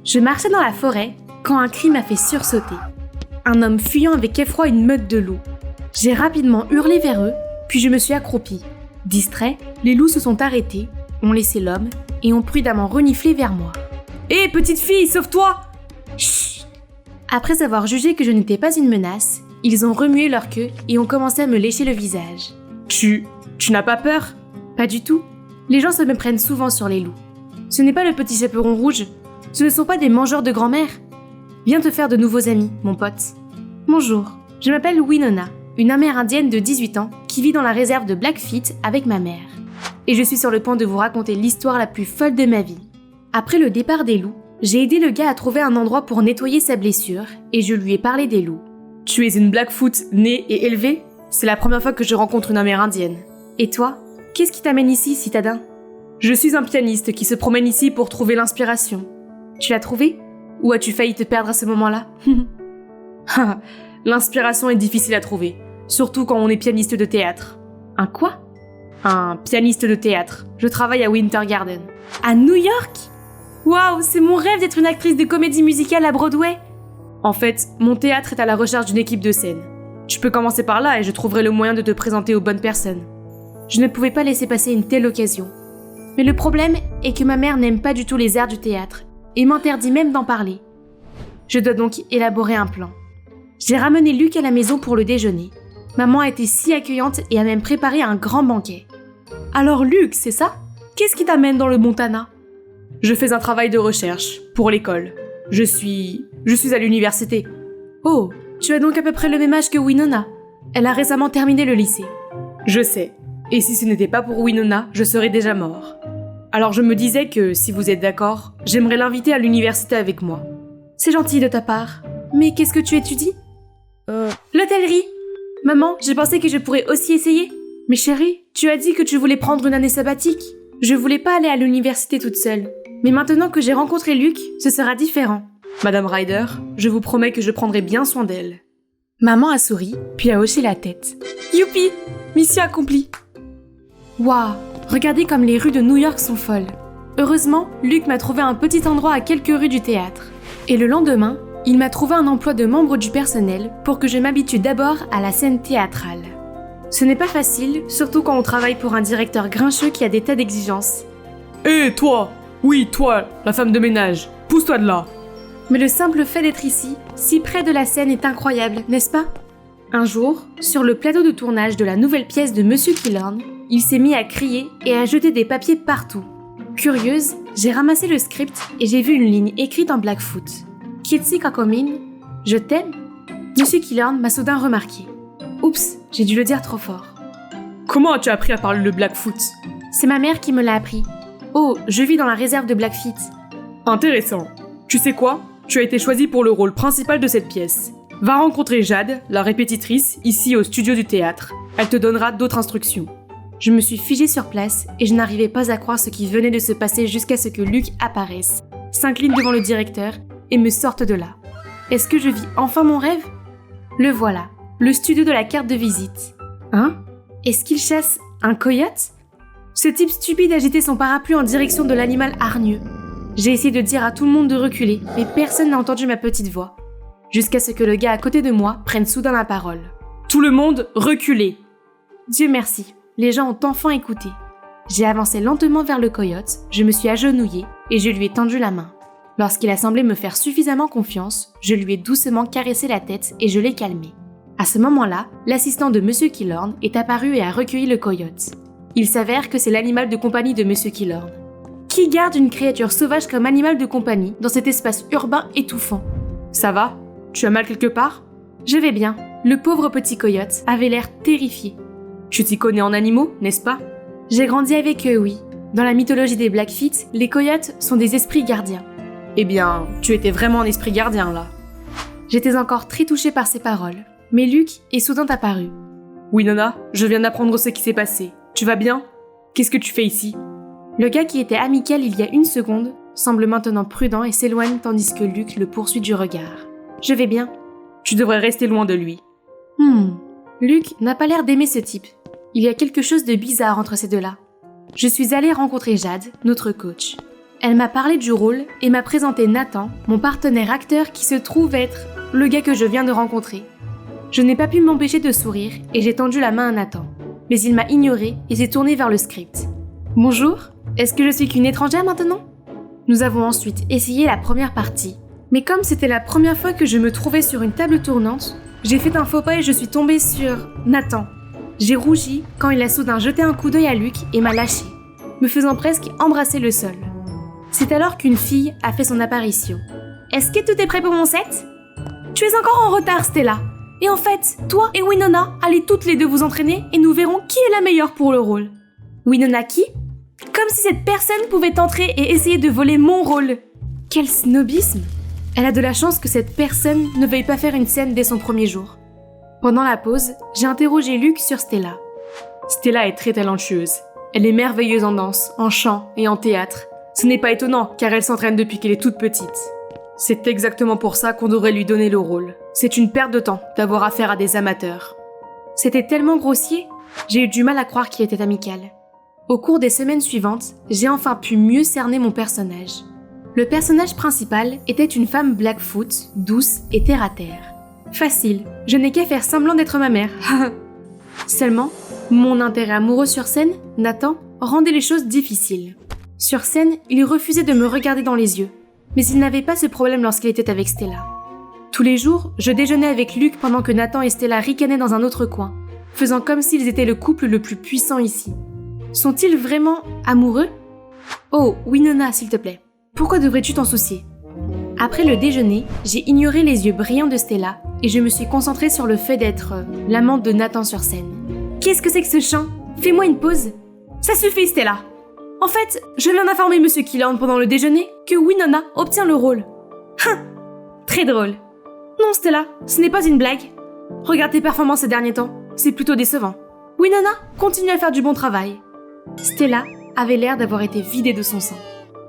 Je marchais dans la forêt quand un cri m'a fait sursauter. Un homme fuyant avec effroi une meute de loups. J'ai rapidement hurlé vers eux, puis je me suis accroupie. Distraits, les loups se sont arrêtés, ont laissé l'homme et ont prudemment reniflé vers moi. « Hé, petite fille, sauve-toi !» Chut ! Après avoir jugé que je n'étais pas une menace, ils ont remué leur queue et ont commencé à me lécher le visage. « Tu n'as pas peur ?» Pas du tout. Les gens se me prennent souvent sur les loups. Ce n'est pas le petit chaperon rouge. Ce ne sont pas des mangeurs de grand-mère. Viens te faire de nouveaux amis, mon pote. Bonjour, je m'appelle Winona, une Amérindienne de 18 ans qui vit dans la réserve de Blackfeet avec ma mère. Et je suis sur le point de vous raconter l'histoire la plus folle de ma vie. Après le départ des loups, j'ai aidé le gars à trouver un endroit pour nettoyer sa blessure et je lui ai parlé des loups. Tu es une Blackfoot née et élevée ? C'est la première fois que je rencontre une Amérindienne. Et toi ? Qu'est-ce qui t'amène ici, citadin ? Je suis un pianiste qui se promène ici pour trouver l'inspiration. Tu l'as trouvé ? Ou as-tu failli te perdre à ce moment-là ? L'inspiration est difficile à trouver, surtout quand on est pianiste de théâtre. Un quoi ? Un pianiste de théâtre. Je travaille à Winter Garden. À New York ? Waouh, c'est mon rêve d'être une actrice de comédie musicale à Broadway. En fait, mon théâtre est à la recherche d'une équipe de scène. Tu peux commencer par là et je trouverai le moyen de te présenter aux bonnes personnes. Je ne pouvais pas laisser passer une telle occasion. Mais le problème est que ma mère n'aime pas du tout les arts du théâtre et m'interdit même d'en parler. Je dois donc élaborer un plan. J'ai ramené Luc à la maison pour le déjeuner. Maman a été si accueillante et a même préparé un grand banquet. Alors Luc, c'est ça ? Qu'est-ce qui t'amène dans le Montana ? Je fais un travail de recherche pour l'école. Je suis à l'université. Oh, tu as donc à peu près le même âge que Winona. Elle a récemment terminé le lycée. Je sais. Et si ce n'était pas pour Winona, je serais déjà mort. Alors je me disais que, si vous êtes d'accord, j'aimerais l'inviter à l'université avec moi. C'est gentil de ta part. Mais qu'est-ce que tu étudies ? L'hôtellerie. Maman, j'ai pensé que je pourrais aussi essayer. Mais chérie, tu as dit que tu voulais prendre une année sabbatique. Je voulais pas aller à l'université toute seule. Mais maintenant que j'ai rencontré Luc, ce sera différent. Madame Ryder, je vous promets que je prendrai bien soin d'elle. Maman a souri, puis a hoché la tête. Youpi ! Mission accomplie. Waouh, regardez comme les rues de New York sont folles. Heureusement, Luc m'a trouvé un petit endroit à quelques rues du théâtre. Et le lendemain, il m'a trouvé un emploi de membre du personnel pour que je m'habitue d'abord à la scène théâtrale. Ce n'est pas facile, surtout quand on travaille pour un directeur grincheux qui a des tas d'exigences. Hé, toi ! Oui, toi, la femme de ménage, pousse-toi de là ! Mais le simple fait d'être ici, si près de la scène, est incroyable, n'est-ce pas ? Un jour, sur le plateau de tournage de la nouvelle pièce de Monsieur Killorn, il s'est mis à crier et à jeter des papiers partout. Curieuse, j'ai ramassé le script et j'ai vu une ligne écrite en Blackfoot. Kitsi Kakomin, je t'aime. Monsieur Killorn m'a soudain remarqué. Oups, j'ai dû le dire trop fort. Comment as-tu appris à parler le Blackfoot ? C'est ma mère qui me l'a appris. Oh, je vis dans la réserve de Blackfeet. Intéressant. Tu sais quoi ? Tu as été choisie pour le rôle principal de cette pièce. Va rencontrer Jade, la répétitrice, ici au studio du théâtre. Elle te donnera d'autres instructions. Je me suis figée sur place et je n'arrivais pas à croire ce qui venait de se passer jusqu'à ce que Luc apparaisse, s'incline devant le directeur et me sorte de là. Est-ce que je vis enfin mon rêve ? Le voilà, le studio de la carte de visite. Hein ? Est-ce qu'il chasse un coyote ? Ce type stupide agitait son parapluie en direction de l'animal hargneux. J'ai essayé de dire à tout le monde de reculer, mais personne n'a entendu ma petite voix. Jusqu'à ce que le gars à côté de moi prenne soudain la parole. Tout le monde, reculez ! Dieu merci, les gens ont enfin écouté. J'ai avancé lentement vers le coyote, je me suis agenouillée et je lui ai tendu la main. Lorsqu'il a semblé me faire suffisamment confiance, je lui ai doucement caressé la tête et je l'ai calmé. À ce moment-là, l'assistant de Monsieur Killorn est apparu et a recueilli le coyote. Il s'avère que c'est l'animal de compagnie de Monsieur Killorn. Qui garde une créature sauvage comme animal de compagnie dans cet espace urbain étouffant ? Ça va ? Tu as mal quelque part ? Je vais bien. Le pauvre petit coyote avait l'air terrifié. Tu t'y connais en animaux, n'est-ce pas ? J'ai grandi avec eux, oui. Dans la mythologie des Blackfeet, les coyotes sont des esprits gardiens. Eh bien, tu étais vraiment un esprit gardien, là. J'étais encore très touchée par ces paroles, mais Luc est soudain apparu. Winona, je viens d'apprendre ce qui s'est passé. Tu vas bien ? Qu'est-ce que tu fais ici ? Le gars qui était amical il y a une seconde semble maintenant prudent et s'éloigne tandis que Luc le poursuit du regard. Je vais bien. Tu devrais rester loin de lui. Luc n'a pas l'air d'aimer ce type. Il y a quelque chose de bizarre entre ces deux-là. Je suis allée rencontrer Jade, notre coach. Elle m'a parlé du rôle et m'a présenté Nathan, mon partenaire acteur qui se trouve être le gars que je viens de rencontrer. Je n'ai pas pu m'empêcher de sourire et j'ai tendu la main à Nathan. Mais il m'a ignoré et s'est tourné vers le script. « Bonjour, est-ce que je suis qu'une étrangère maintenant ?» Nous avons ensuite essayé la première partie. Mais comme c'était la première fois que je me trouvais sur une table tournante, j'ai fait un faux pas et je suis tombée sur Nathan. J'ai rougi quand il a soudain jeté un coup d'œil à Luc et m'a lâché, me faisant presque embrasser le sol. C'est alors qu'une fille a fait son apparition. « Est-ce que tout est prêt pour mon set ?»« Tu es encore en retard, Stella. Et en fait, toi et Winona, allez toutes les deux vous entraîner et nous verrons qui est la meilleure pour le rôle. » Winona qui ? Comme si cette personne pouvait entrer et essayer de voler mon rôle. Quel snobisme ! Elle a de la chance que cette personne ne veuille pas faire une scène dès son premier jour. Pendant la pause, j'ai interrogé Luc sur Stella. Stella est très talentueuse. Elle est merveilleuse en danse, en chant et en théâtre. Ce n'est pas étonnant car elle s'entraîne depuis qu'elle est toute petite. C'est exactement pour ça qu'on devrait lui donner le rôle. C'est une perte de temps d'avoir affaire à des amateurs. C'était tellement grossier, j'ai eu du mal à croire qu'il était amical. Au cours des semaines suivantes, j'ai enfin pu mieux cerner mon personnage. Le personnage principal était une femme Blackfoot, douce et terre-à-terre. Facile, je n'ai qu'à faire semblant d'être ma mère. Seulement, mon intérêt amoureux sur scène, Nathan, rendait les choses difficiles. Sur scène, il refusait de me regarder dans les yeux, mais il n'avait pas ce problème lorsqu'il était avec Stella. Tous les jours, je déjeunais avec Luc pendant que Nathan et Stella ricanaient dans un autre coin, faisant comme s'ils étaient le couple le plus puissant ici. Sont-ils vraiment amoureux ? Oh, Winona, s'il te plaît. Pourquoi devrais-tu t'en soucier ? Après le déjeuner, j'ai ignoré les yeux brillants de Stella et je me suis concentrée sur le fait d'être l'amante de Nathan sur scène. Qu'est-ce que c'est que ce chant ? Fais-moi une pause. Ça suffit, Stella. En fait, je viens d'informer Monsieur Killand pendant le déjeuner que Winona obtient le rôle. Très drôle. Non, Stella, ce n'est pas une blague. Regarde tes performances ces derniers temps, c'est plutôt décevant. Winona, continue à faire du bon travail. Stella avait l'air d'avoir été vidée de son sang.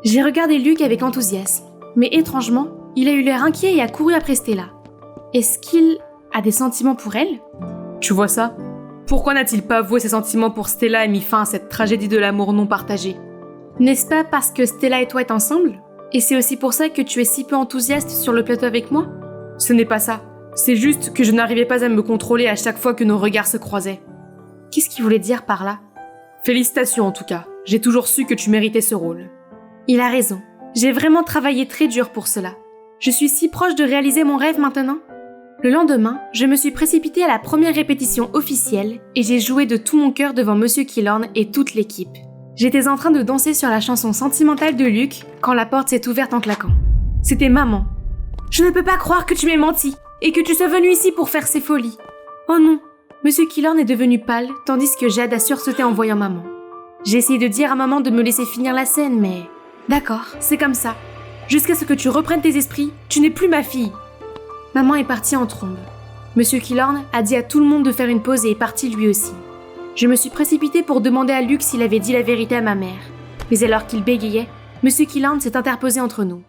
J'ai regardé Luc avec enthousiasme, mais étrangement, il a eu l'air inquiet et a couru après Stella. Est-ce qu'il a des sentiments pour elle ? Tu vois ça ? Pourquoi n'a-t-il pas avoué ses sentiments pour Stella et mis fin à cette tragédie de l'amour non partagé ? N'est-ce pas parce que Stella et toi êtes ensemble ? Et c'est aussi pour ça que tu es si peu enthousiaste sur le plateau avec moi ? Ce n'est pas ça. C'est juste que je n'arrivais pas à me contrôler à chaque fois que nos regards se croisaient. Qu'est-ce qu'il voulait dire par là ? Félicitations en tout cas. J'ai toujours su que tu méritais ce rôle. Il a raison. J'ai vraiment travaillé très dur pour cela. Je suis si proche de réaliser mon rêve maintenant. Le lendemain, je me suis précipitée à la première répétition officielle et j'ai joué de tout mon cœur devant Monsieur Killand et toute l'équipe. J'étais en train de danser sur la chanson sentimentale de Luc quand la porte s'est ouverte en claquant. C'était maman. Je ne peux pas croire que tu m'aies menti et que tu sois venu ici pour faire ces folies. Oh non, Monsieur Killand est devenu pâle tandis que Jade a sursauté en voyant maman. J'ai essayé de dire à maman de me laisser finir la scène, mais... D'accord, c'est comme ça. Jusqu'à ce que tu reprennes tes esprits, tu n'es plus ma fille. Maman est partie en trombe. Monsieur Killand a dit à tout le monde de faire une pause et est parti lui aussi. Je me suis précipitée pour demander à Luc s'il avait dit la vérité à ma mère. Mais alors qu'il bégayait, Monsieur Killand s'est interposé entre nous.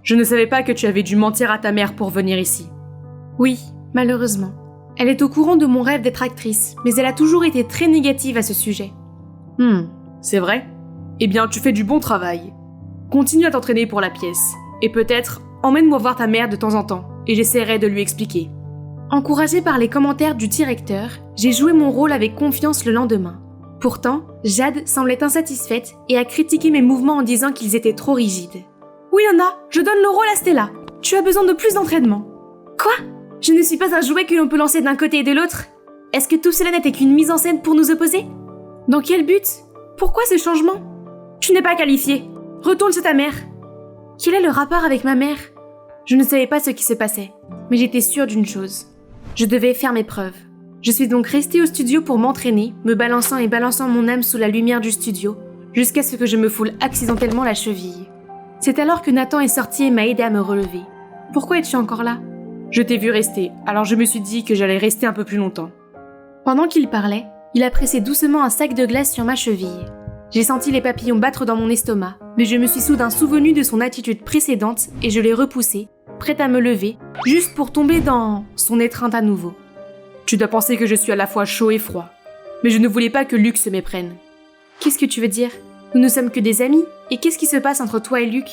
Je ne savais pas que tu avais dû mentir à ta mère pour venir ici. Oui, malheureusement. Elle est au courant de mon rêve d'être actrice, mais elle a toujours été très négative à ce sujet. C'est vrai ? Eh bien, tu fais du bon travail. Continue à t'entraîner pour la pièce. Et peut-être, emmène-moi voir ta mère de temps en temps, et j'essaierai de lui expliquer. Encouragée par les commentaires du directeur, j'ai joué mon rôle avec confiance le lendemain. Pourtant, Jade semblait insatisfaite et a critiqué mes mouvements en disant qu'ils étaient trop rigides. « Winona, je donne le rôle à Stella. Tu as besoin de plus d'entraînement. »« Quoi ? Je ne suis pas un jouet que l'on peut lancer d'un côté et de l'autre ? Est-ce que tout cela n'était qu'une mise en scène pour nous opposer ? Dans quel but ? Pourquoi ce changement ? Tu n'es pas qualifiée. Retourne chez ta mère. » Quel est le rapport avec ma mère ? Je ne savais pas ce qui se passait, mais j'étais sûre d'une chose. Je devais faire mes preuves. Je suis donc restée au studio pour m'entraîner, me balançant et balançant mon âme sous la lumière du studio, jusqu'à ce que je me foule accidentellement la cheville. C'est alors que Nathan est sorti et m'a aidé à me relever. « Pourquoi es-tu encore là ?»« Je t'ai vu rester, alors je me suis dit que j'allais rester un peu plus longtemps. » Pendant qu'il parlait, il a pressé doucement un sac de glace sur ma cheville. J'ai senti les papillons battre dans mon estomac, mais je me suis soudain souvenue de son attitude précédente et je l'ai repoussé, prête à me lever, juste pour tomber dans son étreinte à nouveau. Tu dois penser que je suis à la fois chaud et froid, mais je ne voulais pas que Luc se méprenne. Qu'est-ce que tu veux dire ? Nous ne sommes que des amis, et qu'est-ce qui se passe entre toi et Luc ?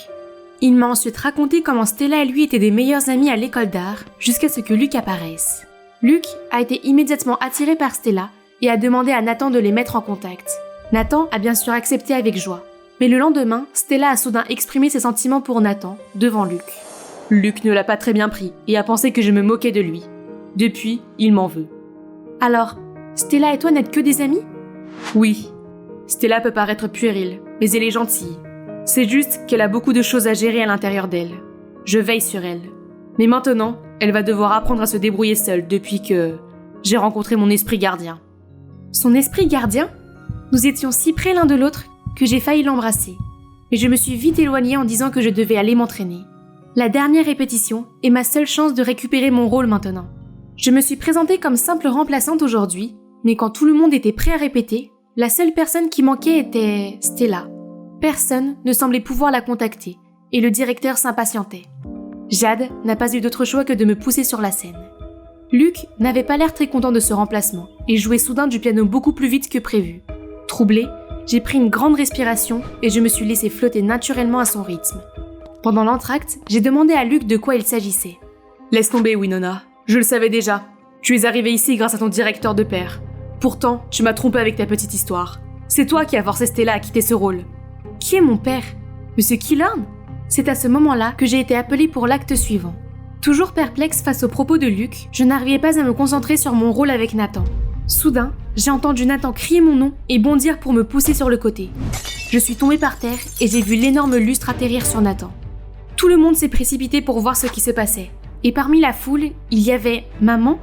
Il m'a ensuite raconté comment Stella et lui étaient des meilleurs amis à l'école d'art, jusqu'à ce que Luc apparaisse. Luc a été immédiatement attiré par Stella et a demandé à Nathan de les mettre en contact. Nathan a bien sûr accepté avec joie. Mais le lendemain, Stella a soudain exprimé ses sentiments pour Nathan, devant Luc. Luc ne l'a pas très bien pris et a pensé que je me moquais de lui. Depuis, il m'en veut. Alors, Stella et toi n'êtes que des amis ? Oui. Stella peut paraître puérile, mais elle est gentille. C'est juste qu'elle a beaucoup de choses à gérer à l'intérieur d'elle. Je veille sur elle. Mais maintenant, elle va devoir apprendre à se débrouiller seule depuis que j'ai rencontré mon esprit gardien. Son esprit gardien ? Nous étions si près l'un de l'autre que j'ai failli l'embrasser. Mais je me suis vite éloignée en disant que je devais aller m'entraîner. La dernière répétition est ma seule chance de récupérer mon rôle maintenant. Je me suis présentée comme simple remplaçante aujourd'hui, mais quand tout le monde était prêt à répéter, la seule personne qui manquait était Stella. Personne ne semblait pouvoir la contacter, et le directeur s'impatientait. Jade n'a pas eu d'autre choix que de me pousser sur la scène. Luc n'avait pas l'air très content de ce remplacement, et jouait soudain du piano beaucoup plus vite que prévu. Troublée, j'ai pris une grande respiration et je me suis laissée flotter naturellement à son rythme. Pendant l'entracte, j'ai demandé à Luc de quoi il s'agissait. « Laisse tomber, Winona. Je le savais déjà. Tu es arrivée ici grâce à ton directeur de père. Pourtant, tu m'as trompé avec ta petite histoire. C'est toi qui as forcé Stella à quitter ce rôle. » « Qui est mon père ? Monsieur Killorn ?» C'est à ce moment-là que j'ai été appelée pour l'acte suivant. Toujours perplexe face aux propos de Luc, je n'arrivais pas à me concentrer sur mon rôle avec Nathan. Soudain, j'ai entendu Nathan crier mon nom et bondir pour me pousser sur le côté. Je suis tombée par terre et j'ai vu l'énorme lustre atterrir sur Nathan. Tout le monde s'est précipité pour voir ce qui se passait. Et parmi la foule, il y avait maman.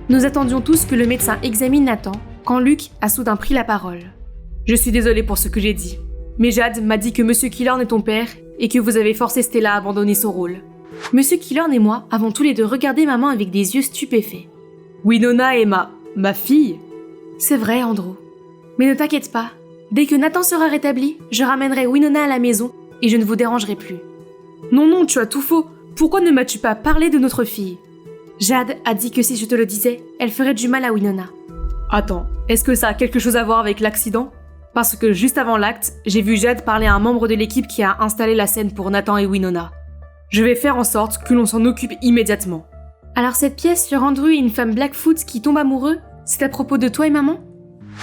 Nous attendions tous que le médecin examine Nathan quand Luc a soudain pris la parole. « Je suis désolée pour ce que j'ai dit. Mais Jade m'a dit que Monsieur Killorn est ton père et que vous avez forcé Stella à abandonner son rôle. » Monsieur Killorn et moi avons tous les deux regardé maman avec des yeux stupéfaits. « Winona est ma fille ?» C'est vrai, Andrew. Mais ne t'inquiète pas. Dès que Nathan sera rétabli, je ramènerai Winona à la maison et je ne vous dérangerai plus. Non, tu as tout faux. Pourquoi ne m'as-tu pas parlé de notre fille ? Jade a dit que si je te le disais, elle ferait du mal à Winona. Attends, est-ce que ça a quelque chose à voir avec l'accident ? Parce que juste avant l'acte, j'ai vu Jade parler à un membre de l'équipe qui a installé la scène pour Nathan et Winona. Je vais faire en sorte que l'on s'en occupe immédiatement. Alors cette pièce sur Andrew et une femme Blackfoot qui tombe amoureux, c'est à propos de toi et maman ?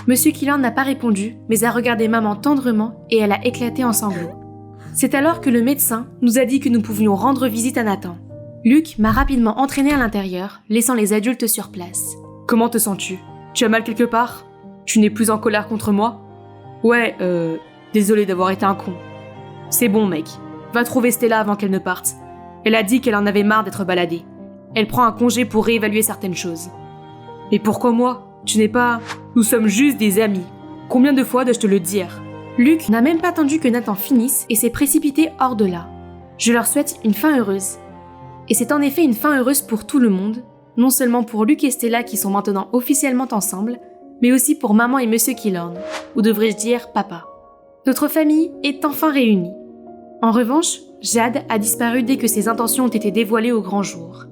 Monsieur Killorn n'a pas répondu, mais a regardé maman tendrement et elle a éclaté en sanglots. C'est alors que le médecin nous a dit que nous pouvions rendre visite à Nathan. Luc m'a rapidement entraîné à l'intérieur, laissant les adultes sur place. Comment te sens-tu ? Tu as mal quelque part ? Tu n'es plus en colère contre moi ? Ouais, désolé d'avoir été un con. C'est bon, mec. Va trouver Stella avant qu'elle ne parte. Elle a dit qu'elle en avait marre d'être baladée. Elle prend un congé pour réévaluer certaines choses. Et pourquoi moi ? Tu n'es pas... Nous sommes juste des amis. Combien de fois dois-je te le dire ? Luc n'a même pas attendu que Nathan finisse et s'est précipité hors de là. Je leur souhaite une fin heureuse. Et c'est en effet une fin heureuse pour tout le monde, non seulement pour Luc et Stella qui sont maintenant officiellement ensemble, mais aussi pour maman et Monsieur Killorn, ou devrais-je dire papa. Notre famille est enfin réunie. En revanche, Jade a disparu dès que ses intentions ont été dévoilées au grand jour.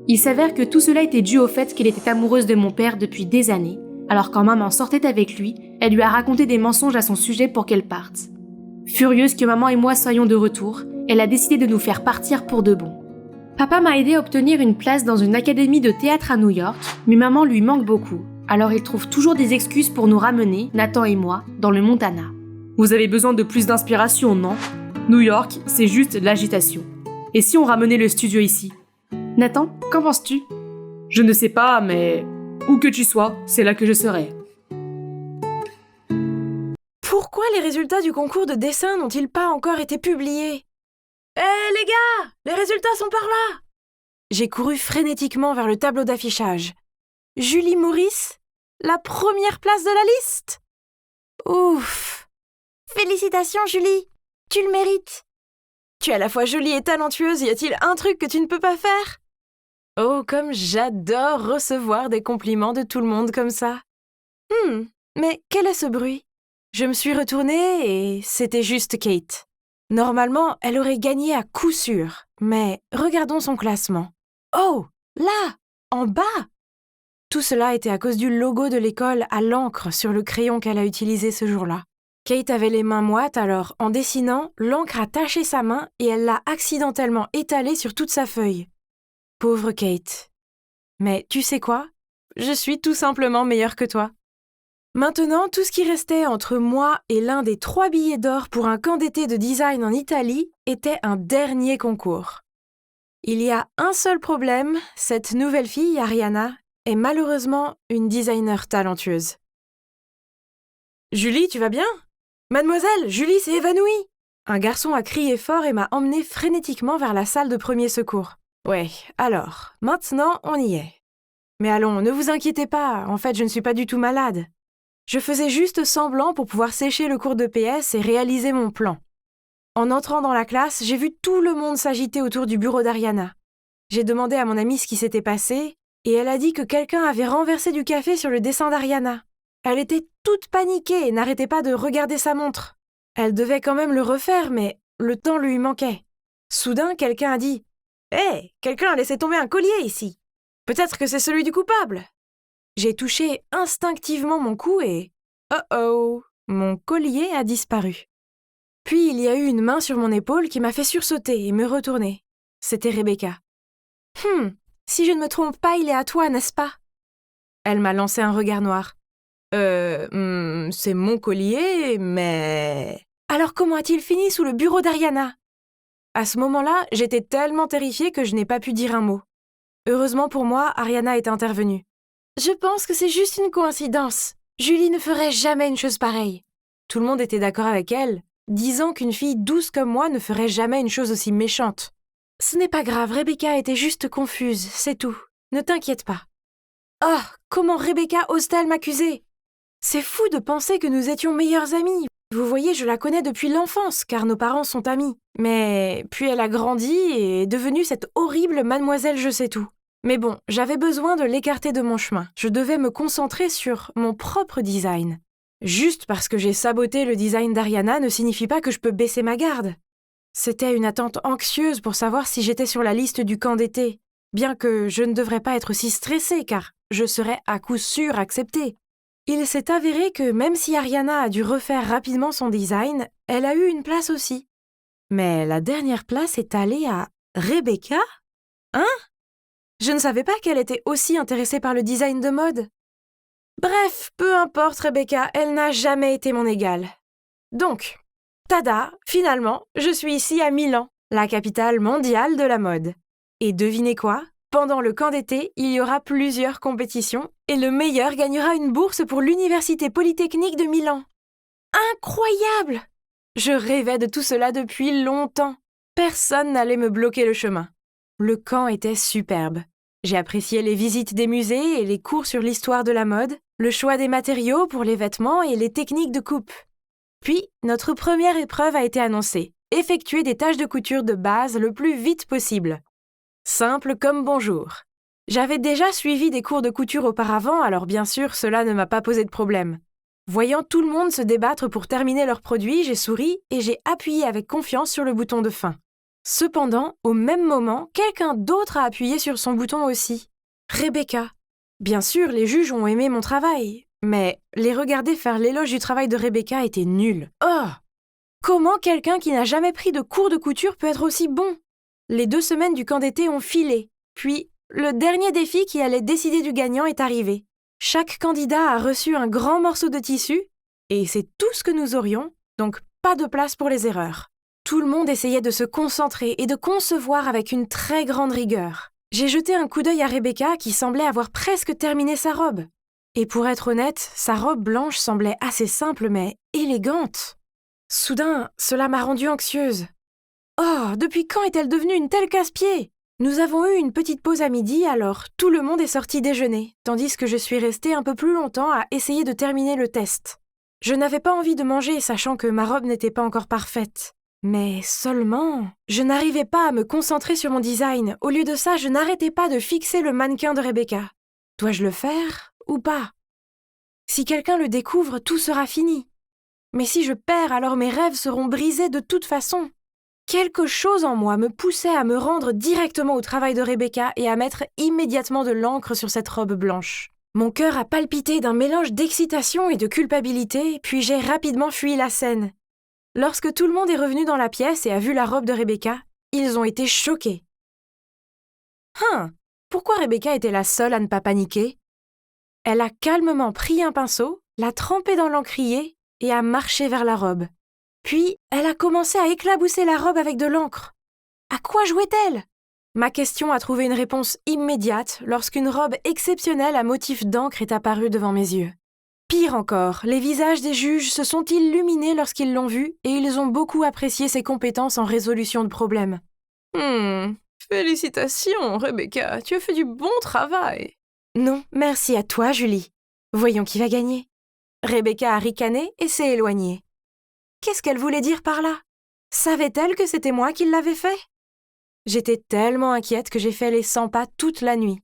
Il s'avère que tout cela était dû au fait qu'elle était amoureuse de mon père depuis des années, alors quand maman sortait avec lui, elle lui a raconté des mensonges à son sujet pour qu'elle parte. Furieuse que maman et moi soyons de retour, elle a décidé de nous faire partir pour de bon. Papa m'a aidé à obtenir une place dans une académie de théâtre à New York, mais maman lui manque beaucoup. Alors il trouve toujours des excuses pour nous ramener, Nathan et moi, dans le Montana. Vous avez besoin de plus d'inspiration, non ? New York, c'est juste l'agitation. Et si on ramenait le studio ici ? Nathan, qu'en penses-tu ? Je ne sais pas, mais où que tu sois, c'est là que je serai. Pourquoi les résultats du concours de dessin n'ont-ils pas encore été publiés ? Les gars, les résultats sont par là ! J'ai couru frénétiquement vers le tableau d'affichage. Julie Maurice, la première place de la liste. Ouf. Félicitations, Julie. Tu le mérites. Tu es à la fois jolie et talentueuse, y a-t-il un truc que tu ne peux pas faire ? Oh, comme j'adore recevoir des compliments de tout le monde comme ça. Mais quel est ce bruit ? Je me suis retournée et c'était juste Kate. Normalement, elle aurait gagné à coup sûr, mais regardons son classement. Oh, là, en bas ! Tout cela était à cause du logo de l'école à l'encre sur le crayon qu'elle a utilisé ce jour-là. Kate avait les mains moites, alors, en dessinant, l'encre a taché sa main et elle l'a accidentellement étalée sur toute sa feuille. Pauvre Kate. Mais tu sais quoi? Je suis tout simplement meilleure que toi. Maintenant, tout ce qui restait entre moi et l'un des 3 billets d'or pour un camp d'été de design en Italie était un dernier concours. Il y a un seul problème, cette nouvelle fille, Ariana, est malheureusement une designer talentueuse. Julie, tu vas bien? Mademoiselle, Julie s'est évanouie! Un garçon a crié fort et m'a emmené frénétiquement vers la salle de premier secours. Ouais, alors, maintenant on y est. Mais allons, ne vous inquiétez pas, en fait je ne suis pas du tout malade. Je faisais juste semblant pour pouvoir sécher le cours de PS et réaliser mon plan. En entrant dans la classe, j'ai vu tout le monde s'agiter autour du bureau d'Ariana. J'ai demandé à mon amie ce qui s'était passé, et elle a dit que quelqu'un avait renversé du café sur le dessin d'Ariana. Elle était toute paniquée et n'arrêtait pas de regarder sa montre. Elle devait quand même le refaire, mais le temps lui manquait. Soudain, quelqu'un a dit « Hé, quelqu'un a laissé tomber un collier ici. Peut-être que c'est celui du coupable. » J'ai touché instinctivement mon cou et « Oh oh !» Mon collier a disparu. Puis il y a eu une main sur mon épaule qui m'a fait sursauter et me retourner. C'était Rebecca. « Si je ne me trompe pas, il est à toi, n'est-ce pas ?» Elle m'a lancé un regard noir. C'est mon collier, mais... Alors comment a-t-il fini sous le bureau d'Ariana? À ce moment-là, j'étais tellement terrifiée que je n'ai pas pu dire un mot. Heureusement pour moi, Ariana est intervenue. Je pense que c'est juste une coïncidence. Julie ne ferait jamais une chose pareille. Tout le monde était d'accord avec elle, disant qu'une fille douce comme moi ne ferait jamais une chose aussi méchante. Ce n'est pas grave, Rebecca était juste confuse, c'est tout. Ne t'inquiète pas. Oh, comment Rebecca ose-t-elle m'accuser? C'est fou de penser que nous étions meilleures amies. Vous voyez, je la connais depuis l'enfance, car nos parents sont amis. Mais puis elle a grandi et est devenue cette horrible mademoiselle je sais tout. Mais bon, j'avais besoin de l'écarter de mon chemin. Je devais me concentrer sur mon propre design. Juste parce que j'ai saboté le design d'Ariana ne signifie pas que je peux baisser ma garde. C'était une attente anxieuse pour savoir si j'étais sur la liste du camp d'été, bien que je ne devrais pas être si stressée, car je serais à coup sûr acceptée. Il s'est avéré que même si Ariana a dû refaire rapidement son design, elle a eu une place aussi. Mais la dernière place est allée à Rebecca? Hein? Je ne savais pas qu'elle était aussi intéressée par le design de mode. Bref, peu importe Rebecca, elle n'a jamais été mon égale. Donc, tada, finalement, je suis ici à Milan, la capitale mondiale de la mode. Et devinez quoi? Pendant le camp d'été, il y aura plusieurs compétitions et le meilleur gagnera une bourse pour l'Université Polytechnique de Milan. Incroyable! Je rêvais de tout cela depuis longtemps. Personne n'allait me bloquer le chemin. Le camp était superbe. J'ai apprécié les visites des musées et les cours sur l'histoire de la mode, le choix des matériaux pour les vêtements et les techniques de coupe. Puis, notre première épreuve a été annoncée. Effectuer des tâches de couture de base le plus vite possible. Simple comme bonjour. J'avais déjà suivi des cours de couture auparavant, alors bien sûr, cela ne m'a pas posé de problème. Voyant tout le monde se débattre pour terminer leurs produits, j'ai souri et j'ai appuyé avec confiance sur le bouton de fin. Cependant, au même moment, quelqu'un d'autre a appuyé sur son bouton aussi. Rebecca. Bien sûr, les juges ont aimé mon travail, mais les regarder faire l'éloge du travail de Rebecca était nul. Oh! Comment quelqu'un qui n'a jamais pris de cours de couture peut être aussi bon? Les 2 semaines du camp d'été ont filé, puis le dernier défi qui allait décider du gagnant est arrivé. Chaque candidat a reçu un grand morceau de tissu, et c'est tout ce que nous aurions, donc pas de place pour les erreurs. Tout le monde essayait de se concentrer et de concevoir avec une très grande rigueur. J'ai jeté un coup d'œil à Rebecca qui semblait avoir presque terminé sa robe. Et pour être honnête, sa robe blanche semblait assez simple mais élégante. Soudain, cela m'a rendue anxieuse. Oh, depuis quand est-elle devenue une telle casse-pied? Nous avons eu une petite pause à midi, alors tout le monde est sorti déjeuner, tandis que je suis restée un peu plus longtemps à essayer de terminer le test. Je n'avais pas envie de manger, sachant que ma robe n'était pas encore parfaite. Mais seulement, je n'arrivais pas à me concentrer sur mon design. Au lieu de ça, je n'arrêtais pas de fixer le mannequin de Rebecca. Dois-je le faire ou pas? Si quelqu'un le découvre, tout sera fini. Mais si je perds, alors mes rêves seront brisés de toute façon. Quelque chose en moi me poussait à me rendre directement au travail de Rebecca et à mettre immédiatement de l'encre sur cette robe blanche. Mon cœur a palpité d'un mélange d'excitation et de culpabilité, puis j'ai rapidement fui la scène. Lorsque tout le monde est revenu dans la pièce et a vu la robe de Rebecca, ils ont été choqués. Pourquoi Rebecca était la seule à ne pas paniquer? Elle a calmement pris un pinceau, l'a trempé dans l'encrier et a marché vers la robe. Puis, elle a commencé à éclabousser la robe avec de l'encre. À quoi jouait-elle? Ma question a trouvé une réponse immédiate lorsqu'une robe exceptionnelle à motif d'encre est apparue devant mes yeux. Pire encore, les visages des juges se sont illuminés lorsqu'ils l'ont vue et ils ont beaucoup apprécié ses compétences en résolution de problèmes. Félicitations, Rebecca, tu as fait du bon travail. Non, merci à toi, Julie. Voyons qui va gagner. Rebecca a ricané et s'est éloignée. Qu'est-ce qu'elle voulait dire par là? Savait-elle que c'était moi qui l'avais fait? J'étais tellement inquiète que j'ai fait les 100 pas toute la nuit.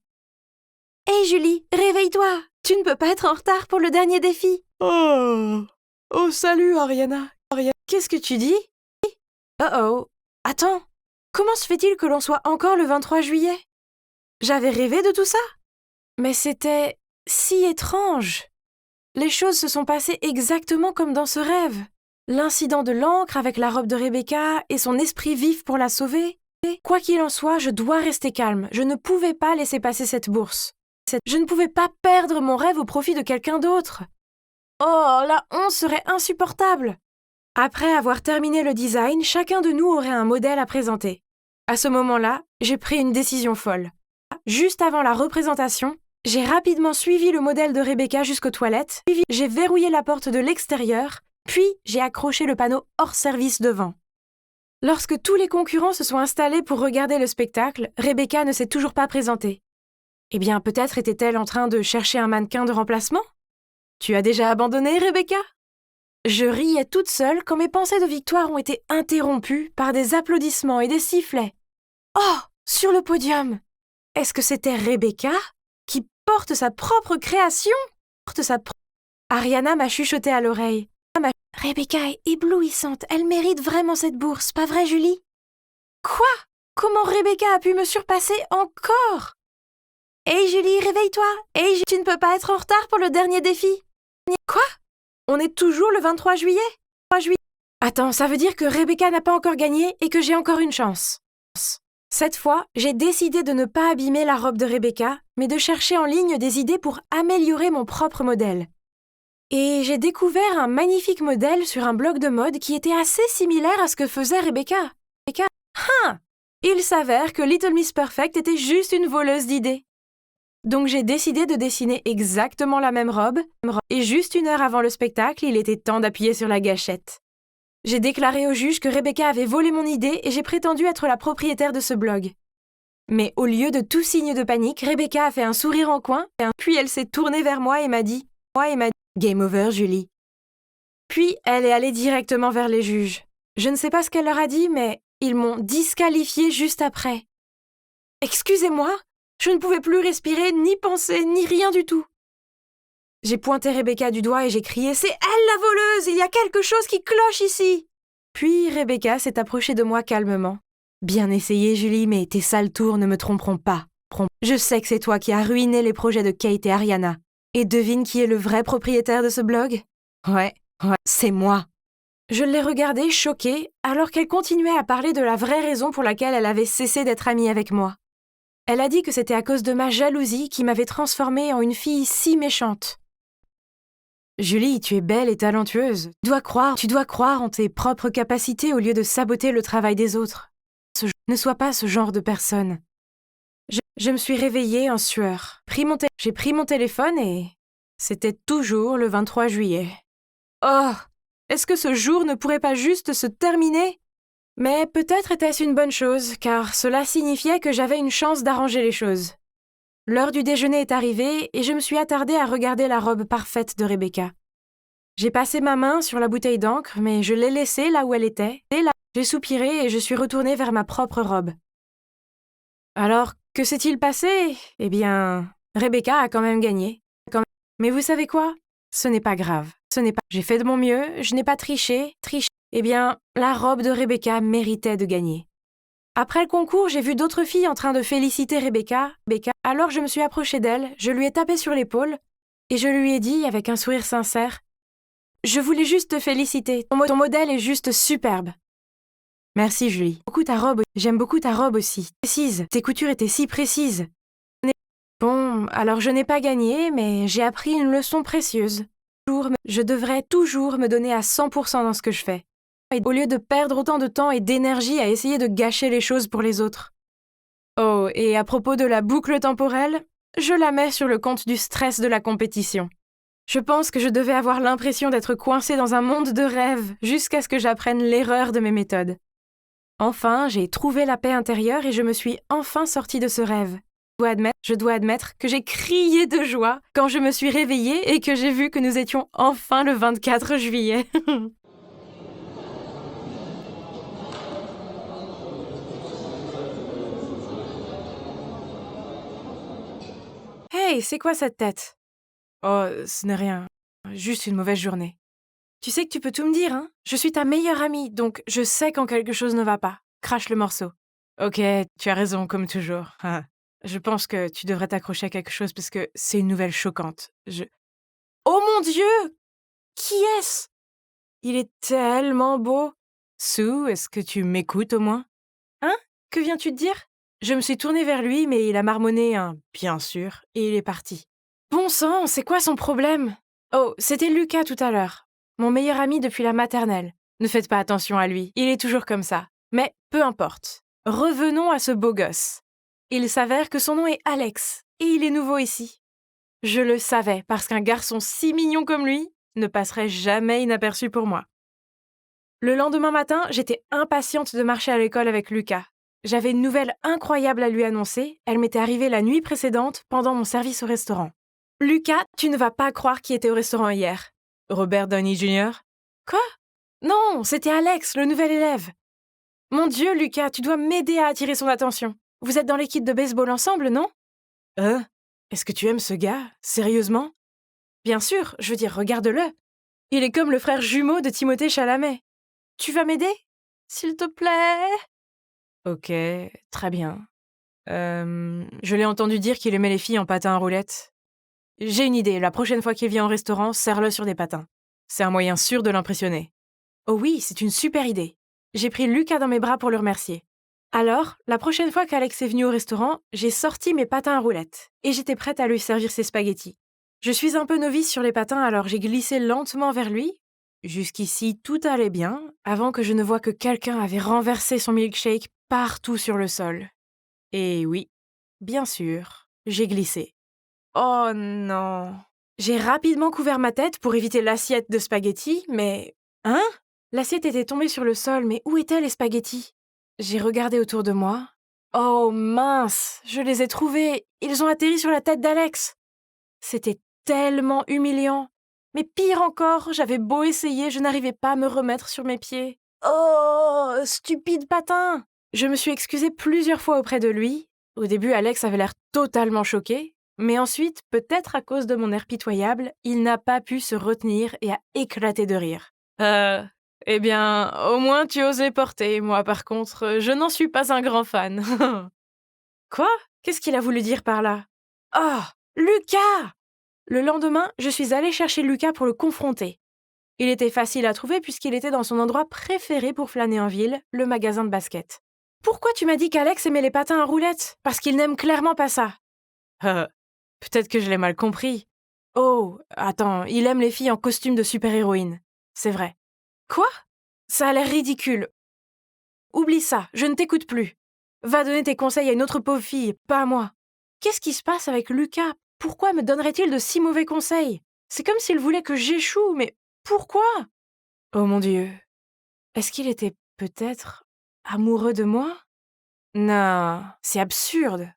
Hé Julie, réveille-toi! Tu ne peux pas être en retard pour le dernier défi. Oh salut, Ariana. Qu'est-ce que tu dis? Oh, attends, comment se fait-il que l'on soit encore le 23 juillet? J'avais rêvé de tout ça? Mais c'était si étrange. Les choses se sont passées exactement comme dans ce rêve. L'incident de l'encre avec la robe de Rebecca et son esprit vif pour la sauver. Quoi qu'il en soit, je dois rester calme. Je ne pouvais pas laisser passer cette bourse. Je ne pouvais pas perdre mon rêve au profit de quelqu'un d'autre. Oh, la honte serait insupportable. Après avoir terminé le design, chacun de nous aurait un modèle à présenter. À ce moment-là, j'ai pris une décision folle. Juste avant la représentation, j'ai rapidement suivi le modèle de Rebecca jusqu'aux toilettes, puis j'ai verrouillé la porte de l'extérieur, puis j'ai accroché le panneau hors service devant. Lorsque tous les concurrents se sont installés pour regarder le spectacle, Rebecca ne s'est toujours pas présentée. Eh bien, peut-être était-elle en train de chercher un mannequin de remplacement? Tu as déjà abandonné, Rebecca? Je riais toute seule quand mes pensées de victoire ont été interrompues par des applaudissements et des sifflets. Oh, sur le podium! Est-ce que c'était Rebecca qui porte sa propre création? Ariana m'a chuchoté à l'oreille. Rebecca est éblouissante, elle mérite vraiment cette bourse, pas vrai Julie? Quoi? Comment Rebecca a pu me surpasser encore? Hé Julie, réveille-toi! Tu ne peux pas être en retard pour le dernier défi! Quoi? On est toujours le 23 juillet? Attends, ça veut dire que Rebecca n'a pas encore gagné et que j'ai encore une chance. Cette fois, j'ai décidé de ne pas abîmer la robe de Rebecca, mais de chercher en ligne des idées pour améliorer mon propre modèle. Et j'ai découvert un magnifique modèle sur un blog de mode qui était assez similaire à ce que faisait Rebecca. Il s'avère que Little Miss Perfect était juste une voleuse d'idées. Donc j'ai décidé de dessiner exactement la même robe, et juste 1 heure avant le spectacle, il était temps d'appuyer sur la gâchette. J'ai déclaré au juge que Rebecca avait volé mon idée et j'ai prétendu être la propriétaire de ce blog. Mais au lieu de tout signe de panique, Rebecca a fait un sourire en coin, puis elle s'est tournée vers moi et m'a dit « Game over, Julie ». Puis elle est allée directement vers les juges. Je ne sais pas ce qu'elle leur a dit, mais ils m'ont disqualifiée juste après. Excusez-moi, je ne pouvais plus respirer, ni penser, ni rien du tout. J'ai pointé Rebecca du doigt et j'ai crié « C'est elle la voleuse! Il y a quelque chose qui cloche ici !» Puis Rebecca s'est approchée de moi calmement. « Bien essayé, Julie, mais tes sales tours ne me tromperont pas. Je sais que c'est toi qui as ruiné les projets de Kate et Ariana. Et devine qui est le vrai propriétaire de ce blog? Ouais, c'est moi. » Je l'ai regardée choquée alors qu'elle continuait à parler de la vraie raison pour laquelle elle avait cessé d'être amie avec moi. Elle a dit que c'était à cause de ma jalousie qui m'avait transformée en une fille si méchante. Julie, tu es belle et talentueuse. Tu dois croire en tes propres capacités au lieu de saboter le travail des autres. Ne sois pas ce genre de personne. Je me suis réveillée en sueur. J'ai pris mon téléphone et c'était toujours le 23 juillet. Oh, est-ce que ce jour ne pourrait pas juste se terminer? Mais peut-être était-ce une bonne chose, car cela signifiait que j'avais une chance d'arranger les choses. L'heure du déjeuner est arrivée et je me suis attardée à regarder la robe parfaite de Rebecca. J'ai passé ma main sur la bouteille d'encre, mais je l'ai laissée là où elle était. Et là, j'ai soupiré et je suis retournée vers ma propre robe. Alors, que s'est-il passé? Eh bien, Rebecca a quand même gagné. Mais vous savez quoi? Ce n'est pas grave. J'ai fait de mon mieux, je n'ai pas triché. Eh bien, la robe de Rebecca méritait de gagner. Après le concours, j'ai vu d'autres filles en train de féliciter Rebecca. Alors je me suis approchée d'elle, je lui ai tapé sur l'épaule et je lui ai dit avec un sourire sincère « Je voulais juste te féliciter, ton modèle est juste superbe. » Merci Julie. J'aime beaucoup ta robe aussi. Précise, tes coutures étaient si précises. Bon, alors je n'ai pas gagné, mais j'ai appris une leçon précieuse. Je devrais toujours me donner à 100% dans ce que je fais, au lieu de perdre autant de temps et d'énergie à essayer de gâcher les choses pour les autres. Oh, et à propos de la boucle temporelle, je la mets sur le compte du stress de la compétition. Je pense que je devais avoir l'impression d'être coincée dans un monde de rêve jusqu'à ce que j'apprenne l'erreur de mes méthodes. Enfin, j'ai trouvé la paix intérieure et je me suis enfin sortie de ce rêve. Je dois admettre que j'ai crié de joie quand je me suis réveillée et que j'ai vu que nous étions enfin le 24 juillet. Hey, c'est quoi cette tête? Oh, ce n'est rien. Juste une mauvaise journée. Tu sais que tu peux tout me dire, hein? Je suis ta meilleure amie, donc je sais quand quelque chose ne va pas. Crache le morceau. Ok, tu as raison, comme toujours. Je pense que tu devrais t'accrocher à quelque chose parce que c'est une nouvelle choquante. Oh mon Dieu! Qui est-ce? Il est tellement beau. Sue, est-ce que tu m'écoutes au moins? Hein? Que viens-tu de dire? Je me suis tournée vers lui, mais il a marmonné un « bien sûr » et il est parti. Bon sang, c'est quoi son problème? Oh, c'était Lucas tout à l'heure. Mon meilleur ami depuis la maternelle. Ne faites pas attention à lui, il est toujours comme ça. Mais peu importe. Revenons à ce beau gosse. Il s'avère que son nom est Alex, et il est nouveau ici. Je le savais, parce qu'un garçon si mignon comme lui ne passerait jamais inaperçu pour moi. Le lendemain matin, j'étais impatiente de marcher à l'école avec Lucas. J'avais une nouvelle incroyable à lui annoncer, elle m'était arrivée la nuit précédente pendant mon service au restaurant. Lucas, tu ne vas pas croire qui était au restaurant hier. Robert Downey Jr. Quoi? Non, c'était Alex, le nouvel élève. Mon Dieu, Lucas, tu dois m'aider à attirer son attention. Vous êtes dans l'équipe de baseball ensemble, non? Est-ce que tu aimes ce gars? Sérieusement? Bien sûr, je veux dire, regarde-le. Il est comme le frère jumeau de Timothée Chalamet. Tu vas m'aider? S'il te plaît? Ok, très bien. Je l'ai entendu dire qu'il aimait les filles en patins à roulettes. J'ai une idée, la prochaine fois qu'il vient au restaurant, serre-le sur des patins. C'est un moyen sûr de l'impressionner. Oh oui, c'est une super idée. J'ai pris Lucas dans mes bras pour le remercier. Alors, la prochaine fois qu'Alex est venu au restaurant, j'ai sorti mes patins à roulettes et j'étais prête à lui servir ses spaghettis. Je suis un peu novice sur les patins, alors j'ai glissé lentement vers lui. Jusqu'ici, tout allait bien, avant que je ne voie que quelqu'un avait renversé son milkshake partout sur le sol. Et oui, bien sûr, j'ai glissé. Oh non! J'ai rapidement couvert ma tête pour éviter l'assiette de spaghettis, mais... Hein? L'assiette était tombée sur le sol, mais où étaient les spaghettis? J'ai regardé autour de moi. Oh mince! Je les ai trouvés! Ils ont atterri sur la tête d'Alex! C'était tellement humiliant! Mais pire encore, j'avais beau essayer, je n'arrivais pas à me remettre sur mes pieds. Oh, stupide patin! Je me suis excusée plusieurs fois auprès de lui. Au début, Alex avait l'air totalement choqué, mais ensuite, peut-être à cause de mon air pitoyable, il n'a pas pu se retenir et a éclaté de rire. Eh bien, au moins tu oses les porter. Moi, par contre, je n'en suis pas un grand fan. Quoi? Qu'est-ce qu'il a voulu dire par là? Oh, Lucas! Le lendemain, je suis allée chercher Lucas pour le confronter. Il était facile à trouver puisqu'il était dans son endroit préféré pour flâner en ville, le magasin de basket. Pourquoi tu m'as dit qu'Alex aimait les patins à roulettes? Parce qu'il n'aime clairement pas ça. Peut-être que je l'ai mal compris. Oh, attends, il aime les filles en costume de super-héroïne. C'est vrai. Quoi? Ça a l'air ridicule. Oublie ça, je ne t'écoute plus. Va donner tes conseils à une autre pauvre fille, pas à moi. Qu'est-ce qui se passe avec Lucas? Pourquoi me donnerait-il de si mauvais conseils? C'est comme s'il voulait que j'échoue, mais pourquoi? Oh mon Dieu. Est-ce qu'il était peut-être amoureux de moi? Non, c'est absurde.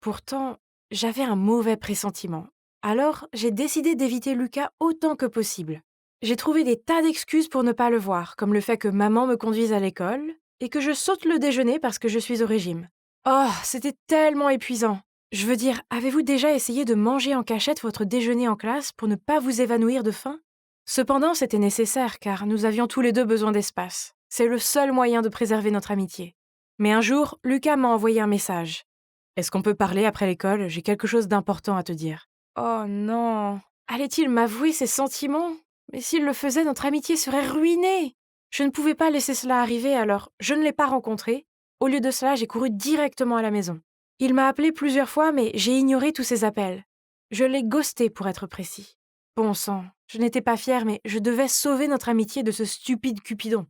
Pourtant, j'avais un mauvais pressentiment. Alors, j'ai décidé d'éviter Lucas autant que possible. J'ai trouvé des tas d'excuses pour ne pas le voir, comme le fait que maman me conduise à l'école et que je saute le déjeuner parce que je suis au régime. Oh, c'était tellement épuisant. Je veux dire, avez-vous déjà essayé de manger en cachette votre déjeuner en classe pour ne pas vous évanouir de faim? Cependant, c'était nécessaire car nous avions tous les deux besoin d'espace. C'est le seul moyen de préserver notre amitié. Mais un jour, Lucas m'a envoyé un message. « Est-ce qu'on peut parler après l'école? J'ai quelque chose d'important à te dire. » Oh non! Allait-il m'avouer ses sentiments? Mais s'il le faisait, notre amitié serait ruinée! Je ne pouvais pas laisser cela arriver, alors je ne l'ai pas rencontré. Au lieu de cela, j'ai couru directement à la maison. Il m'a appelé plusieurs fois, mais j'ai ignoré tous ses appels. Je l'ai ghosté, pour être précis. Bon sang, je n'étais pas fière, mais je devais sauver notre amitié de ce stupide Cupidon.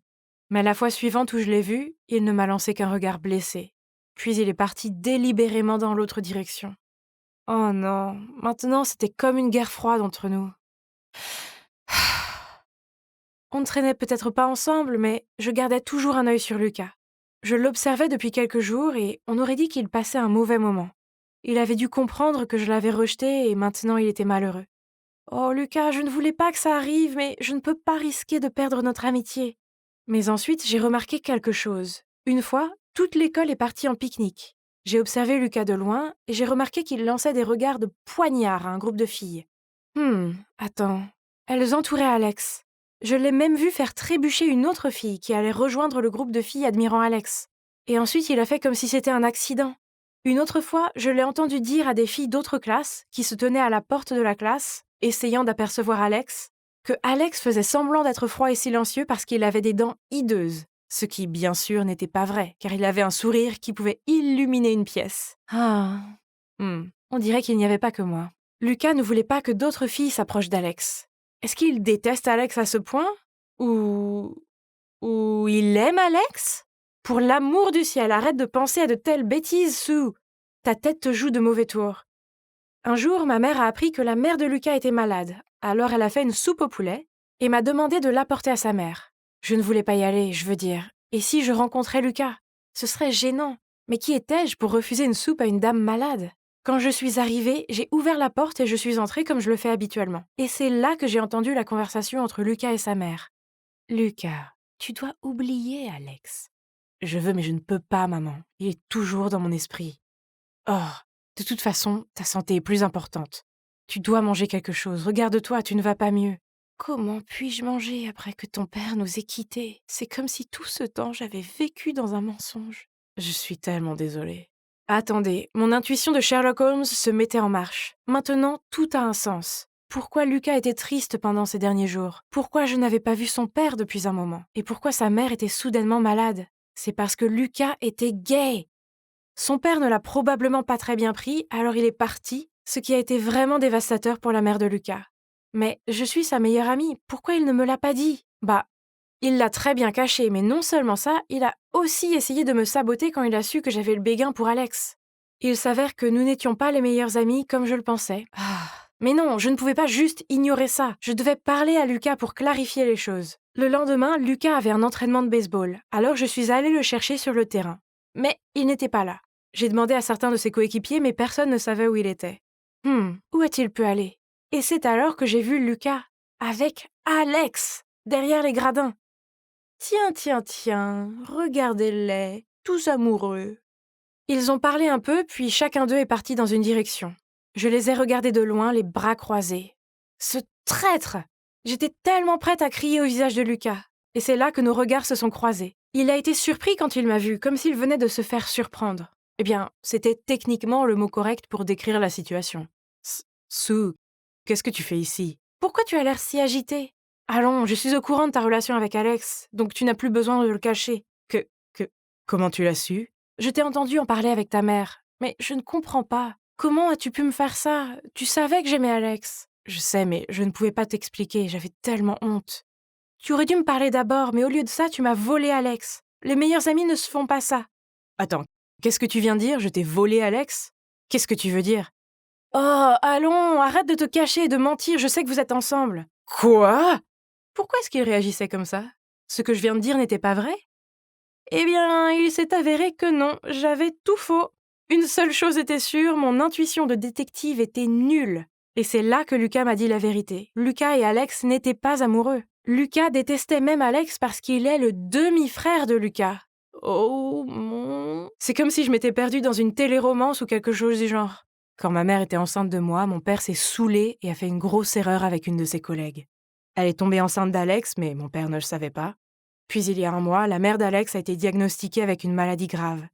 Mais la fois suivante où je l'ai vu, il ne m'a lancé qu'un regard blessé. Puis il est parti délibérément dans l'autre direction. Oh non, maintenant c'était comme une guerre froide entre nous. On ne traînait peut-être pas ensemble, mais je gardais toujours un œil sur Lucas. Je l'observais depuis quelques jours et on aurait dit qu'il passait un mauvais moment. Il avait dû comprendre que je l'avais rejeté et maintenant il était malheureux. Oh Lucas, je ne voulais pas que ça arrive, mais je ne peux pas risquer de perdre notre amitié. Mais ensuite, j'ai remarqué quelque chose. Une fois, toute l'école est partie en pique-nique. J'ai observé Lucas de loin et j'ai remarqué qu'il lançait des regards de poignard à un groupe de filles. Attends. Elles entouraient Alex. Je l'ai même vu faire trébucher une autre fille qui allait rejoindre le groupe de filles admirant Alex. Et ensuite, il a fait comme si c'était un accident. Une autre fois, je l'ai entendu dire à des filles d'autres classes qui se tenaient à la porte de la classe, essayant d'apercevoir Alex, que Alex faisait semblant d'être froid et silencieux parce qu'il avait des dents hideuses. Ce qui, bien sûr, n'était pas vrai, car il avait un sourire qui pouvait illuminer une pièce. On dirait qu'il n'y avait pas que moi. Lucas ne voulait pas que d'autres filles s'approchent d'Alex. Est-ce qu'il déteste Alex à ce point? Ou il aime Alex? Pour l'amour du ciel, arrête de penser à de telles bêtises, Sue. Ta tête te joue de mauvais tours. Un jour, ma mère a appris que la mère de Lucas était malade, alors elle a fait une soupe au poulet et m'a demandé de l'apporter à sa mère. Je ne voulais pas y aller, je veux dire. Et si je rencontrais Lucas? Ce serait gênant. Mais qui étais-je pour refuser une soupe à une dame malade? Quand je suis arrivée, j'ai ouvert la porte et je suis entrée comme je le fais habituellement. Et c'est là que j'ai entendu la conversation entre Lucas et sa mère. « Lucas, tu dois oublier Alex. »« Je veux, mais je ne peux pas, maman. Il est toujours dans mon esprit. »« Oh, de toute façon, ta santé est plus importante. Tu dois manger quelque chose. Regarde-toi, tu ne vas pas mieux. »« Comment puis-je manger après que ton père nous ait quittés? C'est comme si tout ce temps j'avais vécu dans un mensonge. » Je suis tellement désolée. Attendez, mon intuition de Sherlock Holmes se mettait en marche. Maintenant, tout a un sens. Pourquoi Lucas était triste pendant ces derniers jours? Pourquoi je n'avais pas vu son père depuis un moment? Et pourquoi sa mère était soudainement malade? C'est parce que Lucas était gay. Son père ne l'a probablement pas très bien pris, alors il est parti, ce qui a été vraiment dévastateur pour la mère de Lucas. Mais je suis sa meilleure amie, pourquoi il ne me l'a pas dit? Il l'a très bien caché, mais non seulement ça, il a aussi essayé de me saboter quand il a su que j'avais le béguin pour Alex. Il s'avère que nous n'étions pas les meilleurs amis comme je le pensais. Mais non, je ne pouvais pas juste ignorer ça. Je devais parler à Lucas pour clarifier les choses. Le lendemain, Lucas avait un entraînement de baseball, alors je suis allée le chercher sur le terrain. Mais il n'était pas là. J'ai demandé à certains de ses coéquipiers, mais personne ne savait où il était. Où a-t-il pu aller? Et c'est alors que j'ai vu Lucas, avec Alex, derrière les gradins. Tiens, regardez-les, tous amoureux. Ils ont parlé un peu, puis chacun d'eux est parti dans une direction. Je les ai regardés de loin, les bras croisés. Ce traître! J'étais tellement prête à crier au visage de Lucas. Et c'est là que nos regards se sont croisés. Il a été surpris quand il m'a vu, comme s'il venait de se faire surprendre. Eh bien, c'était techniquement le mot correct pour décrire la situation. Sue, qu'est-ce que tu fais ici? Pourquoi tu as l'air si agité? Allons, je suis au courant de ta relation avec Alex, donc tu n'as plus besoin de le cacher. Comment tu l'as su? Je t'ai entendu en parler avec ta mère, mais je ne comprends pas. Comment as-tu pu me faire ça? Tu savais que j'aimais Alex. Je sais, mais je ne pouvais pas t'expliquer, j'avais tellement honte. Tu aurais dû me parler d'abord, mais au lieu de ça, tu m'as volé Alex. Les meilleurs amis ne se font pas ça. Attends, qu'est-ce que tu viens de dire? Je t'ai volé Alex? Qu'est-ce que tu veux dire? Oh, allons, arrête de te cacher et de mentir, je sais que vous êtes ensemble. Quoi? Pourquoi est-ce qu'il réagissait comme ça? Ce que je viens de dire n'était pas vrai? Eh bien, il s'est avéré que non, j'avais tout faux. Une seule chose était sûre, mon intuition de détective était nulle. Et c'est là que Lucas m'a dit la vérité. Lucas et Alex n'étaient pas amoureux. Lucas détestait même Alex parce qu'il est le demi-frère de Lucas. Oh mon... C'est comme si je m'étais perdue dans une téléromance ou quelque chose du genre. Quand ma mère était enceinte de moi, mon père s'est saoulé et a fait une grosse erreur avec une de ses collègues. Elle est tombée enceinte d'Alex, mais mon père ne le savait pas. Puis il y a un mois, la mère d'Alex a été diagnostiquée avec une maladie grave.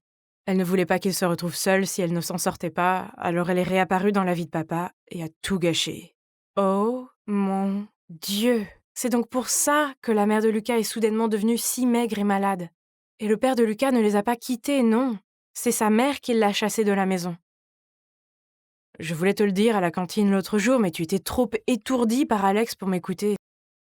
Elle ne voulait pas qu'il se retrouve seul si elle ne s'en sortait pas, alors elle est réapparue dans la vie de papa et a tout gâché. Oh mon Dieu! C'est donc pour ça que la mère de Lucas est soudainement devenue si maigre et malade. Et le père de Lucas ne les a pas quittés, non. C'est sa mère qui l'a chassé de la maison. Je voulais te le dire à la cantine l'autre jour, mais tu étais trop étourdi par Alex pour m'écouter.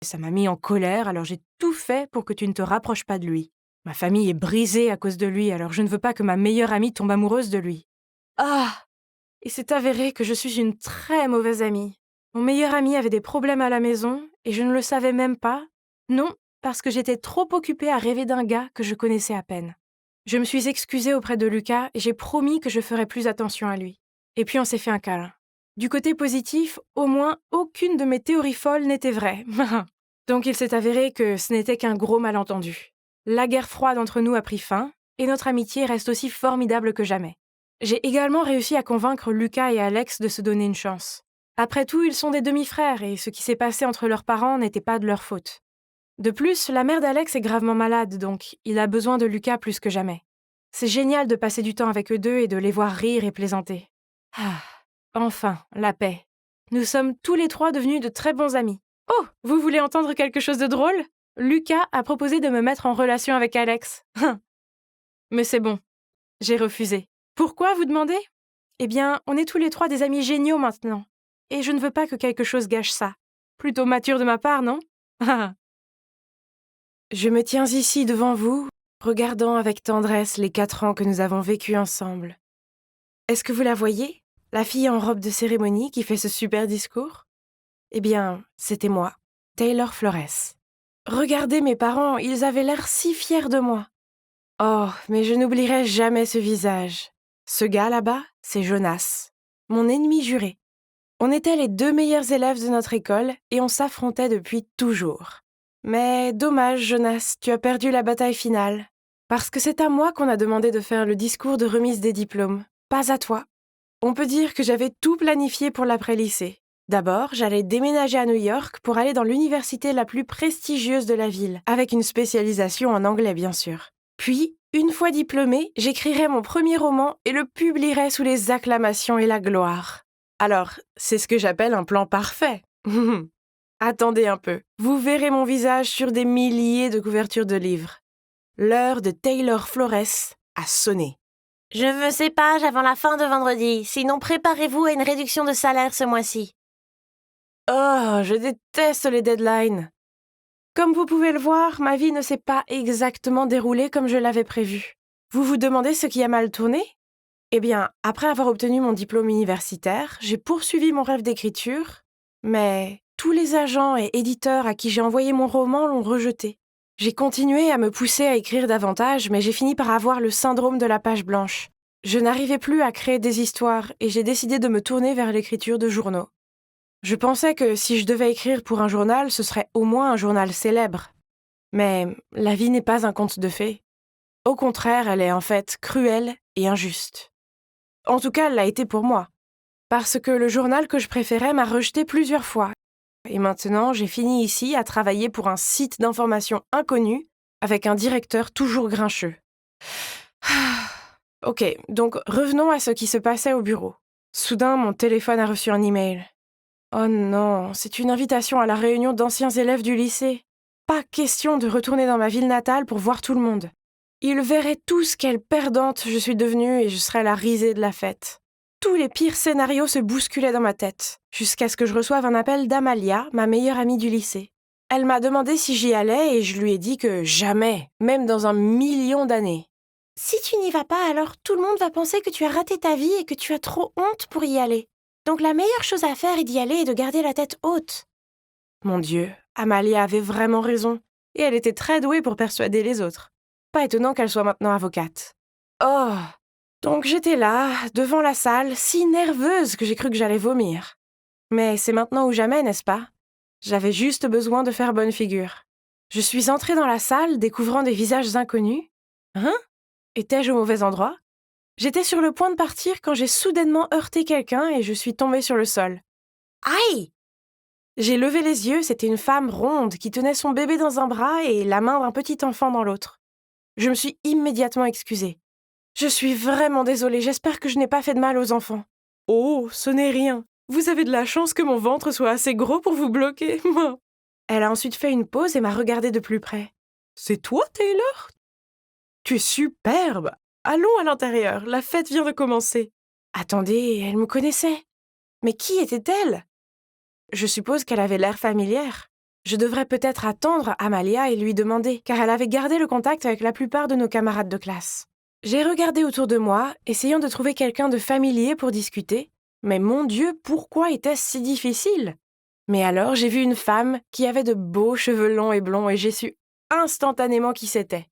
Ça m'a mis en colère, alors j'ai tout fait pour que tu ne te rapproches pas de lui. Ma famille est brisée à cause de lui, alors je ne veux pas que ma meilleure amie tombe amoureuse de lui. Ah! Et c'est avéré que je suis une très mauvaise amie. Mon meilleur ami avait des problèmes à la maison, et je ne le savais même pas. Non, parce que j'étais trop occupée à rêver d'un gars que je connaissais à peine. Je me suis excusée auprès de Lucas, et j'ai promis que je ferais plus attention à lui. Et puis on s'est fait un câlin. Du côté positif, au moins aucune de mes théories folles n'était vraie. Donc il s'est avéré que ce n'était qu'un gros malentendu. La guerre froide entre nous a pris fin, et notre amitié reste aussi formidable que jamais. J'ai également réussi à convaincre Lucas et Alex de se donner une chance. Après tout, ils sont des demi-frères, et ce qui s'est passé entre leurs parents n'était pas de leur faute. De plus, la mère d'Alex est gravement malade, donc il a besoin de Lucas plus que jamais. C'est génial de passer du temps avec eux deux et de les voir rire et plaisanter. Ah, enfin, la paix. Nous sommes tous les trois devenus de très bons amis. Oh, vous voulez entendre quelque chose de drôle? Lucas a proposé de me mettre en relation avec Alex. Mais c'est bon, j'ai refusé. Pourquoi, vous demandez? Eh bien, on est tous les trois des amis géniaux maintenant. Et je ne veux pas que quelque chose gâche ça. Plutôt mature de ma part, non? Je me tiens ici devant vous, regardant avec tendresse les 4 ans que nous avons vécus ensemble. Est-ce que vous la voyez? La fille en robe de cérémonie qui fait ce super discours? Eh bien, c'était moi, Taylor Flores. Regardez mes parents, ils avaient l'air si fiers de moi. Oh, mais je n'oublierai jamais ce visage. Ce gars là-bas, c'est Jonas, mon ennemi juré. On était les 2 meilleurs élèves de notre école et on s'affrontait depuis toujours. Mais dommage, Jonas, tu as perdu la bataille finale. Parce que c'est à moi qu'on a demandé de faire le discours de remise des diplômes, pas à toi. On peut dire que j'avais tout planifié pour l'après-lycée. D'abord, j'allais déménager à New York pour aller dans l'université la plus prestigieuse de la ville, avec une spécialisation en anglais bien sûr. Puis, une fois diplômée, j'écrirais mon premier roman et le publierais sous les acclamations et la gloire. Alors, c'est ce que j'appelle un plan parfait. Attendez un peu, vous verrez mon visage sur des milliers de couvertures de livres. L'heure de Taylor Flores a sonné. Je veux ces pages avant la fin de vendredi, sinon préparez-vous à une réduction de salaire ce mois-ci. Oh, je déteste les deadlines. Comme vous pouvez le voir, ma vie ne s'est pas exactement déroulée comme je l'avais prévu. Vous vous demandez ce qui a mal tourné? Eh bien, après avoir obtenu mon diplôme universitaire, j'ai poursuivi mon rêve d'écriture, mais tous les agents et éditeurs à qui j'ai envoyé mon roman l'ont rejeté. J'ai continué à me pousser à écrire davantage, mais j'ai fini par avoir le syndrome de la page blanche. Je n'arrivais plus à créer des histoires et j'ai décidé de me tourner vers l'écriture de journaux. Je pensais que si je devais écrire pour un journal, ce serait au moins un journal célèbre. Mais la vie n'est pas un conte de fées. Au contraire, elle est en fait cruelle et injuste. En tout cas, elle l'a été pour moi. Parce que le journal que je préférais m'a rejeté plusieurs fois. Et maintenant, j'ai fini ici à travailler pour un site d'information inconnu avec un directeur toujours grincheux. Ok, donc revenons à ce qui se passait au bureau. Soudain, mon téléphone a reçu un email. Oh non, c'est une invitation à la réunion d'anciens élèves du lycée. Pas question de retourner dans ma ville natale pour voir tout le monde. Ils verraient tous quelle perdante je suis devenue et je serais la risée de la fête. Tous les pires scénarios se bousculaient dans ma tête, jusqu'à ce que je reçoive un appel d'Amalia, ma meilleure amie du lycée. Elle m'a demandé si j'y allais et je lui ai dit que jamais, même dans 1 million d'années. Si tu n'y vas pas, alors tout le monde va penser que tu as raté ta vie et que tu as trop honte pour y aller. Donc la meilleure chose à faire est d'y aller et de garder la tête haute. Mon Dieu, Amalia avait vraiment raison, et elle était très douée pour persuader les autres. Pas étonnant qu'elle soit maintenant avocate. Oh! Donc j'étais là, devant la salle, si nerveuse que j'ai cru que j'allais vomir. Mais c'est maintenant ou jamais, n'est-ce pas? J'avais juste besoin de faire bonne figure. Je suis entrée dans la salle, découvrant des visages inconnus. Hein? Étais-je au mauvais endroit? J'étais sur le point de partir quand j'ai soudainement heurté quelqu'un et je suis tombée sur le sol. Aïe! J'ai levé les yeux, c'était une femme ronde qui tenait son bébé dans un bras et la main d'un petit enfant dans l'autre. Je me suis immédiatement excusée. Je suis vraiment désolée, j'espère que je n'ai pas fait de mal aux enfants. Oh, ce n'est rien. Vous avez de la chance que mon ventre soit assez gros pour vous bloquer. Elle a ensuite fait une pause et m'a regardée de plus près. C'est toi, Taylor? Tu es superbe. Allons à l'intérieur, la fête vient de commencer. Attendez, elle me connaissait. Mais qui était-elle? Je suppose qu'elle avait l'air familière. Je devrais peut-être attendre Amalia et lui demander, car elle avait gardé le contact avec la plupart de nos camarades de classe. J'ai regardé autour de moi, essayant de trouver quelqu'un de familier pour discuter, mais mon Dieu, pourquoi était-ce si difficile? Mais alors, j'ai vu une femme qui avait de beaux cheveux longs et blonds et j'ai su instantanément qui c'était.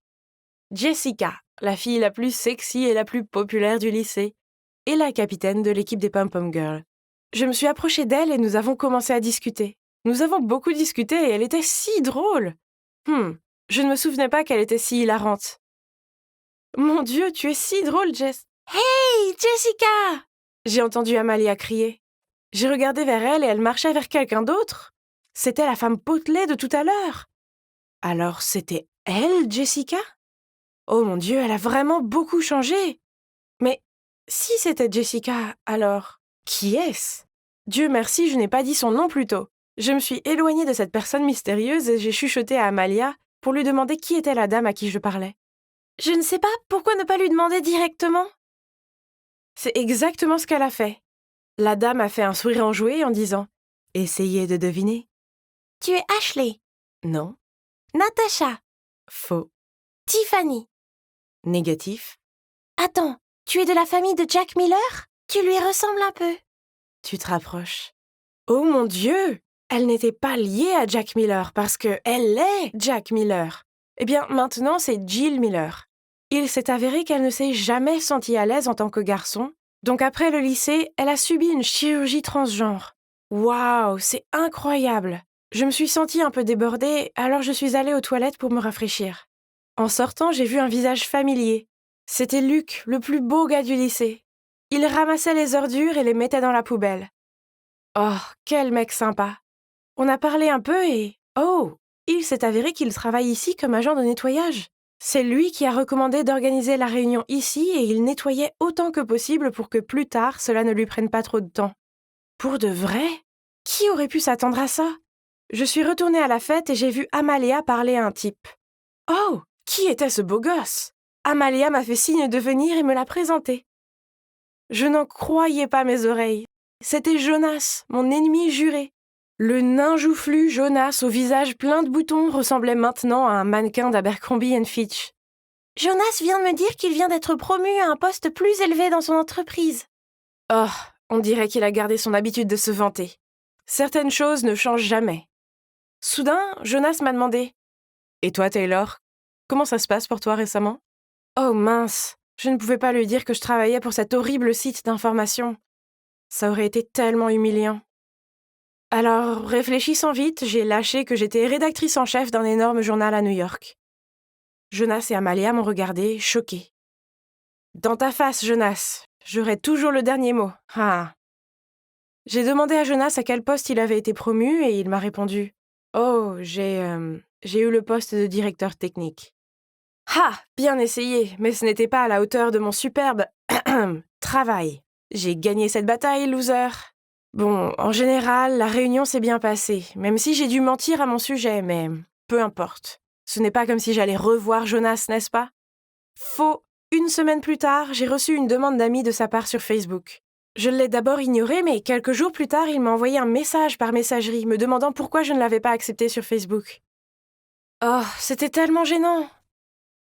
Jessica, la fille la plus sexy et la plus populaire du lycée, et la capitaine de l'équipe des Pom-Pom Girls. Je me suis approchée d'elle et nous avons commencé à discuter. Nous avons beaucoup discuté et elle était si drôle. Je ne me souvenais pas qu'elle était si hilarante. Mon Dieu, tu es si drôle, Jess. Hey, Jessica! J'ai entendu Amalia crier. J'ai regardé vers elle et elle marchait vers quelqu'un d'autre. C'était la femme potelée de tout à l'heure. Alors c'était elle, Jessica? Oh mon Dieu, elle a vraiment beaucoup changé. Mais si c'était Jessica, alors qui est-ce? Dieu merci, je n'ai pas dit son nom plus tôt. Je me suis éloignée de cette personne mystérieuse et j'ai chuchoté à Amalia pour lui demander qui était la dame à qui je parlais. Je ne sais pas, pourquoi ne pas lui demander directement? C'est exactement ce qu'elle a fait. La dame a fait un sourire enjoué en disant « Essayez de deviner. » Tu es Ashley. Non. Natasha. Faux. Tiffany. Négatif. Attends, tu es de la famille de Jack Miller? Tu lui ressembles un peu. Tu te rapproches. Oh mon Dieu! Elle n'était pas liée à Jack Miller parce que elle est Jack Miller. Eh bien, maintenant, c'est Jill Miller. Il s'est avéré qu'elle ne s'est jamais sentie à l'aise en tant que garçon, donc après le lycée, elle a subi une chirurgie transgenre. Waouh, c'est incroyable! Je me suis sentie un peu débordée, alors je suis allée aux toilettes pour me rafraîchir. En sortant, j'ai vu un visage familier. C'était Luc, le plus beau gars du lycée. Il ramassait les ordures et les mettait dans la poubelle. Oh, quel mec sympa! On a parlé un peu et... Oh! Il s'est avéré qu'il travaille ici comme agent de nettoyage. C'est lui qui a recommandé d'organiser la réunion ici et il nettoyait autant que possible pour que plus tard, cela ne lui prenne pas trop de temps. Pour de vrai? Qui aurait pu s'attendre à ça? Je suis retournée à la fête et j'ai vu Amalia parler à un type. Oh! Qui était ce beau gosse? Amalia m'a fait signe de venir et me l'a présenté. Je n'en croyais pas mes oreilles. C'était Jonas, mon ennemi juré. Le nain joufflu Jonas au visage plein de boutons ressemblait maintenant à un mannequin d'Abercrombie & Fitch. Jonas vient de me dire qu'il vient d'être promu à un poste plus élevé dans son entreprise. Oh, on dirait qu'il a gardé son habitude de se vanter. Certaines choses ne changent jamais. Soudain, Jonas m'a demandé « Et toi, Taylor, comment ça se passe pour toi récemment ?» Oh mince, je ne pouvais pas lui dire que je travaillais pour cet horrible site d'information. Ça aurait été tellement humiliant. Alors, réfléchissant vite, j'ai lâché que j'étais rédactrice en chef d'un énorme journal à New York. Jonas et Amalia m'ont regardé, choqués. « Dans ta face, Jonas, j'aurai toujours le dernier mot. Ah. » J'ai demandé à Jonas à quel poste il avait été promu et il m'a répondu « Oh, j'ai eu le poste de directeur technique. » Ah, bien essayé, mais ce n'était pas à la hauteur de mon superbe travail. J'ai gagné cette bataille, loser. Bon, en général, la réunion s'est bien passée, même si j'ai dû mentir à mon sujet, mais peu importe. Ce n'est pas comme si j'allais revoir Jonas, n'est-ce pas? Faux. Une semaine plus tard, j'ai reçu une demande d'amis de sa part sur Facebook. Je l'ai d'abord ignoré, mais quelques jours plus tard, il m'a envoyé un message par messagerie me demandant pourquoi je ne l'avais pas accepté sur Facebook. Oh, c'était tellement gênant.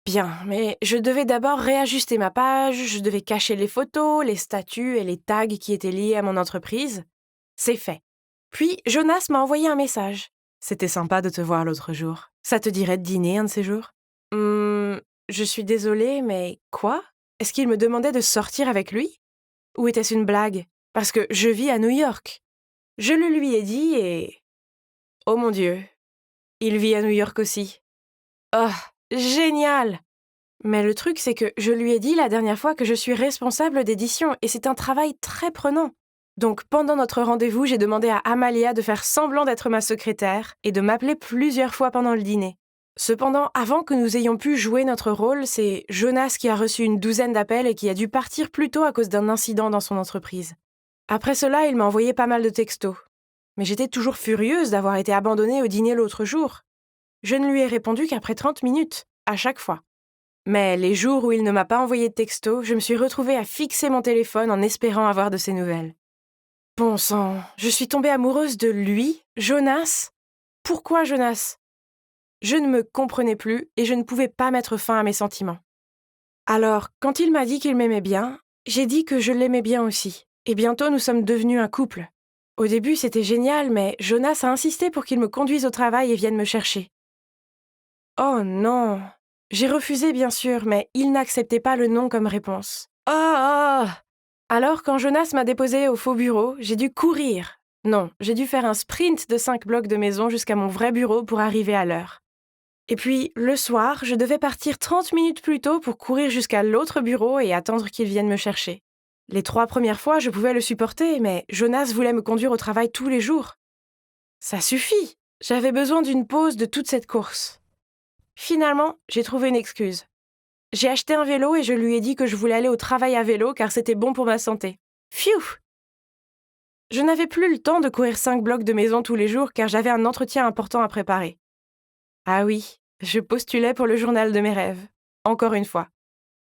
Bien, mais je devais d'abord réajuster ma page, je devais cacher les photos, les statuts et les tags qui étaient liés à mon entreprise. C'est fait. Puis, Jonas m'a envoyé un message. « C'était sympa de te voir l'autre jour. Ça te dirait de dîner un de ces jours ?» Je suis désolée, mais quoi? Est-ce qu'il me demandait de sortir avec lui? Ou était-ce une blague? Parce que je vis à New York. Je le lui ai dit et... Oh mon Dieu, il vit à New York aussi. Oh, génial! Mais le truc, c'est que je lui ai dit la dernière fois que je suis responsable d'édition et c'est un travail très prenant. Donc pendant notre rendez-vous, j'ai demandé à Amalia de faire semblant d'être ma secrétaire et de m'appeler plusieurs fois pendant le dîner. Cependant, avant que nous ayons pu jouer notre rôle, c'est Jonas qui a reçu une douzaine d'appels et qui a dû partir plus tôt à cause d'un incident dans son entreprise. Après cela, il m'a envoyé pas mal de textos. Mais j'étais toujours furieuse d'avoir été abandonnée au dîner l'autre jour. Je ne lui ai répondu qu'après 30 minutes, à chaque fois. Mais les jours où il ne m'a pas envoyé de texto, je me suis retrouvée à fixer mon téléphone en espérant avoir de ses nouvelles. Bon sang, je suis tombée amoureuse de lui, Jonas. Pourquoi Jonas ? Je ne me comprenais plus et je ne pouvais pas mettre fin à mes sentiments. Alors, quand il m'a dit qu'il m'aimait bien, j'ai dit que je l'aimais bien aussi. Et bientôt, nous sommes devenus un couple. Au début, c'était génial, mais Jonas a insisté pour qu'il me conduise au travail et vienne me chercher. Oh non! J'ai refusé, bien sûr, mais il n'acceptait pas le non comme réponse. Oh! Alors, quand Jonas m'a déposée au faux bureau, j'ai dû courir. Non, j'ai dû faire un sprint de 5 blocs de maison jusqu'à mon vrai bureau pour arriver à l'heure. Et puis, le soir, je devais partir 30 minutes plus tôt pour courir jusqu'à l'autre bureau et attendre qu'il vienne me chercher. Les 3 premières fois, je pouvais le supporter, mais Jonas voulait me conduire au travail tous les jours. Ça suffit! J'avais besoin d'une pause de toute cette course. Finalement, j'ai trouvé une excuse. J'ai acheté un vélo et je lui ai dit que je voulais aller au travail à vélo car c'était bon pour ma santé. Pfiou! Je n'avais plus le temps de courir 5 blocs de maison tous les jours car j'avais un entretien important à préparer. Ah oui, je postulais pour le journal de mes rêves. Encore une fois.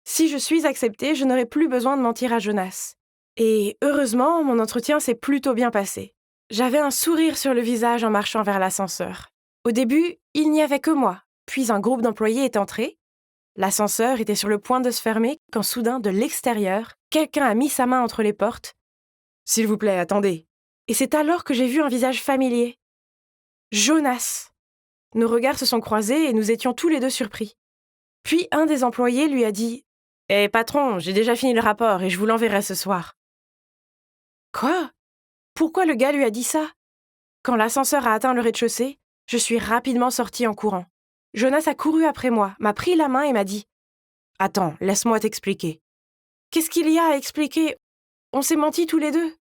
Si je suis acceptée, je n'aurai plus besoin de mentir à Jonas. Et heureusement, mon entretien s'est plutôt bien passé. J'avais un sourire sur le visage en marchant vers l'ascenseur. Au début, il n'y avait que moi, puis un groupe d'employés est entré. L'ascenseur était sur le point de se fermer quand soudain, de l'extérieur, quelqu'un a mis sa main entre les portes. « S'il vous plaît, attendez. » Et c'est alors que j'ai vu un visage familier. Jonas. Nos regards se sont croisés et nous étions tous les deux surpris. Puis un des employés lui a dit « Hé patron, j'ai déjà fini le rapport et je vous l'enverrai ce soir. » Quoi ? Pourquoi le gars lui a dit ça ? Quand l'ascenseur a atteint le rez-de-chaussée, je suis rapidement sortie en courant. Jonas a couru après moi, m'a pris la main et m'a dit « Attends, laisse-moi t'expliquer. » Qu'est-ce qu'il y a à expliquer ? On s'est menti tous les deux.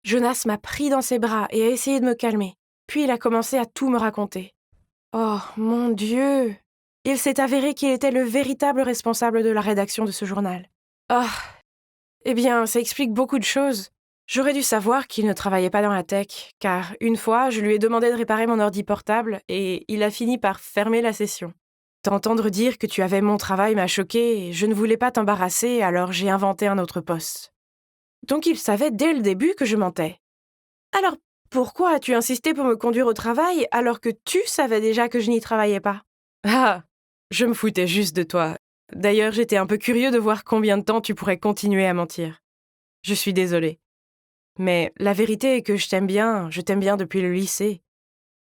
Jonas m'a pris dans ses bras et a essayé de me calmer. Puis il a commencé à tout me raconter. Oh, mon Dieu! Il s'est avéré qu'il était le véritable responsable de la rédaction de ce journal. Ah! Eh bien, ça explique beaucoup de choses. J'aurais dû savoir qu'il ne travaillait pas dans la tech, car une fois, je lui ai demandé de réparer mon ordi portable et il a fini par fermer la session. T'entendre dire que tu avais mon travail m'a choquée et je ne voulais pas t'embarrasser, alors j'ai inventé un autre poste. Donc il savait dès le début que je mentais. Alors pourquoi as-tu insisté pour me conduire au travail alors que tu savais déjà que je n'y travaillais pas ? Ah, je me foutais juste de toi. D'ailleurs, j'étais un peu curieux de voir combien de temps tu pourrais continuer à mentir. Je suis désolée. Mais la vérité est que je t'aime bien depuis le lycée.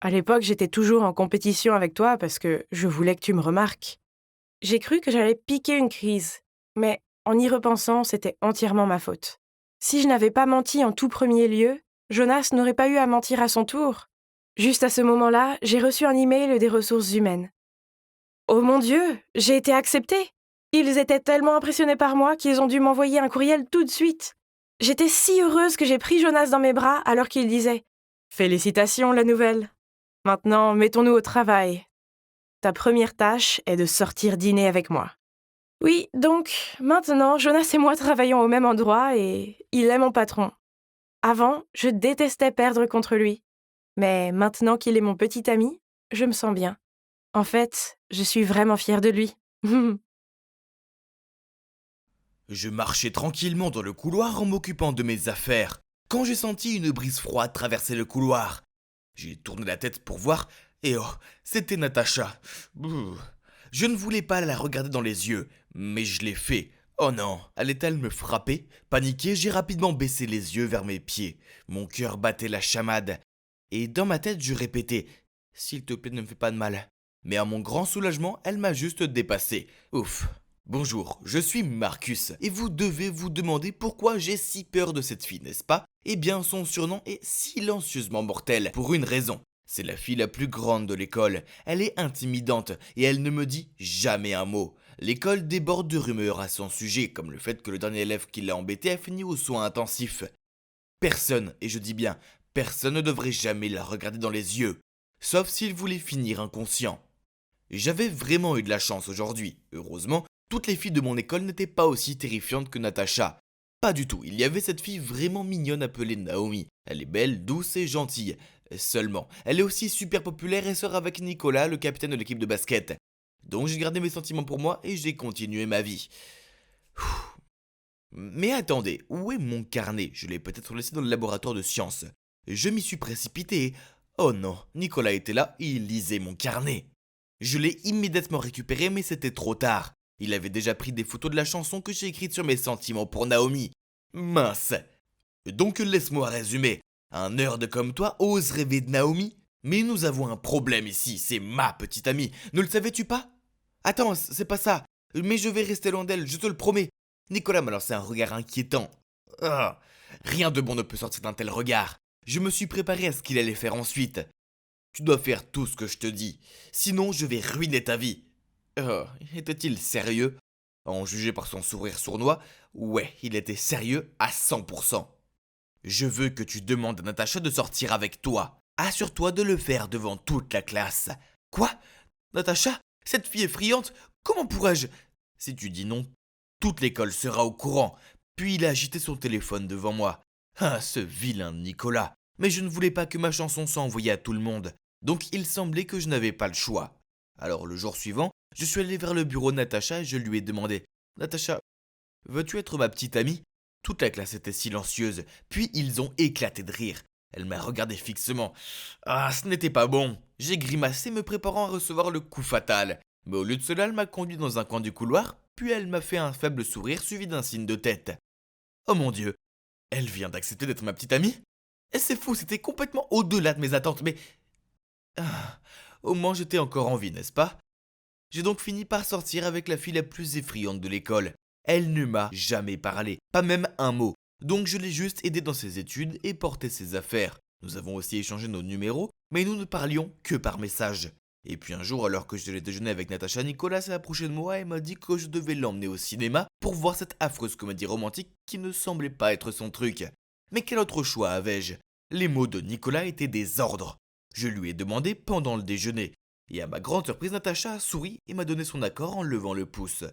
À l'époque, j'étais toujours en compétition avec toi parce que je voulais que tu me remarques. J'ai cru que j'allais piquer une crise, mais en y repensant, c'était entièrement ma faute. Si je n'avais pas menti en tout premier lieu, Jonas n'aurait pas eu à mentir à son tour. Juste à ce moment-là, j'ai reçu un email des ressources humaines. Oh mon Dieu, j'ai été acceptée! Ils étaient tellement impressionnés par moi qu'ils ont dû m'envoyer un courriel tout de suite. J'étais si heureuse que j'ai pris Jonas dans mes bras alors qu'il disait « Félicitations, la nouvelle. Maintenant, mettons-nous au travail. Ta première tâche est de sortir dîner avec moi. » Oui, donc, maintenant, Jonas et moi travaillons au même endroit et il est mon patron. Avant, je détestais perdre contre lui. Mais maintenant qu'il est mon petit ami, je me sens bien. En fait, je suis vraiment fière de lui. Je marchais tranquillement dans le couloir en m'occupant de mes affaires, quand j'ai senti une brise froide traverser le couloir. J'ai tourné la tête pour voir, et oh, c'était Natacha. Bouh. Je ne voulais pas la regarder dans les yeux, mais je l'ai fait. Oh non, allait-elle me frapper ? Paniqué, j'ai rapidement baissé les yeux vers mes pieds. Mon cœur battait la chamade. Et dans ma tête, je répétais « S'il te plaît, ne me fais pas de mal. » Mais à mon grand soulagement, elle m'a juste dépassé. Ouf. Bonjour, je suis Marcus, et vous devez vous demander pourquoi j'ai si peur de cette fille, n'est-ce pas ? Eh bien, son surnom est silencieusement mortel, pour une raison. C'est la fille la plus grande de l'école, elle est intimidante, et elle ne me dit jamais un mot. L'école déborde de rumeurs à son sujet, comme le fait que le dernier élève qui l'a embêté a fini aux soins intensifs. Personne, et je dis bien, personne ne devrait jamais la regarder dans les yeux, sauf s'il voulait finir inconscient. J'avais vraiment eu de la chance aujourd'hui. Heureusement, toutes les filles de mon école n'étaient pas aussi terrifiantes que Natacha. Pas du tout, il y avait cette fille vraiment mignonne appelée Naomi. Elle est belle, douce et gentille. Seulement, elle est aussi super populaire et sort avec Nicolas, le capitaine de l'équipe de basket. Donc j'ai gardé mes sentiments pour moi et j'ai continué ma vie. Mais attendez, où est mon carnet? Je l'ai peut-être laissé dans le laboratoire de sciences. Je m'y suis précipité. Oh non, Nicolas était là et il lisait mon carnet. Je l'ai immédiatement récupéré mais c'était trop tard. Il avait déjà pris des photos de la chanson que j'ai écrite sur mes sentiments pour Naomi. Mince. Donc laisse-moi résumer. Un nerd comme toi ose rêver de Naomi? Mais nous avons un problème ici, c'est ma petite amie. Ne le savais-tu pas? Attends, c'est pas ça. Mais je vais rester loin d'elle, je te le promets. Nicolas m'a lancé un regard inquiétant. Ah, rien de bon ne peut sortir d'un tel regard. Je me suis préparé à ce qu'il allait faire ensuite. Tu dois faire tout ce que je te dis, sinon je vais ruiner ta vie. Oh, était-il sérieux? En juger par son sourire sournois, ouais, il était sérieux à 100%. Je veux que tu demandes à Natacha de sortir avec toi. Assure-toi de le faire devant toute la classe. Quoi? Natacha? Cette fille effrayante? Comment pourrais-je? Si tu dis non, toute l'école sera au courant. Puis il a agité son téléphone devant moi. Ah, ce vilain Nicolas. Mais je ne voulais pas que ma chanson soit envoyée à tout le monde. Donc il semblait que je n'avais pas le choix. Alors le jour suivant, je suis allé vers le bureau de Natacha et je lui ai demandé « Natacha, veux-tu être ma petite amie ?» Toute la classe était silencieuse, puis ils ont éclaté de rire. Elle m'a regardé fixement. Ah, ce n'était pas bon. J'ai grimacé me préparant à recevoir le coup fatal. Mais au lieu de cela, elle m'a conduit dans un coin du couloir, puis elle m'a fait un faible sourire suivi d'un signe de tête. Oh mon Dieu, elle vient d'accepter d'être ma petite amie? Et c'est fou, c'était complètement au-delà de mes attentes, mais... Ah, au moins j'étais encore en vie, n'est-ce pas? J'ai donc fini par sortir avec la fille la plus effrayante de l'école. Elle ne m'a jamais parlé, pas même un mot. Donc je l'ai juste aidé dans ses études et porté ses affaires. Nous avons aussi échangé nos numéros, mais nous ne parlions que par message. Et puis un jour, alors que je devais déjeuner avec Natacha, Nicolas s'est approché de moi et m'a dit que je devais l'emmener au cinéma pour voir cette affreuse comédie romantique qui ne semblait pas être son truc. Mais quel autre choix avais-je? Les mots de Nicolas étaient des ordres. Je lui ai demandé pendant le déjeuner. Et à ma grande surprise, Natacha a souri et m'a donné son accord en levant le pouce.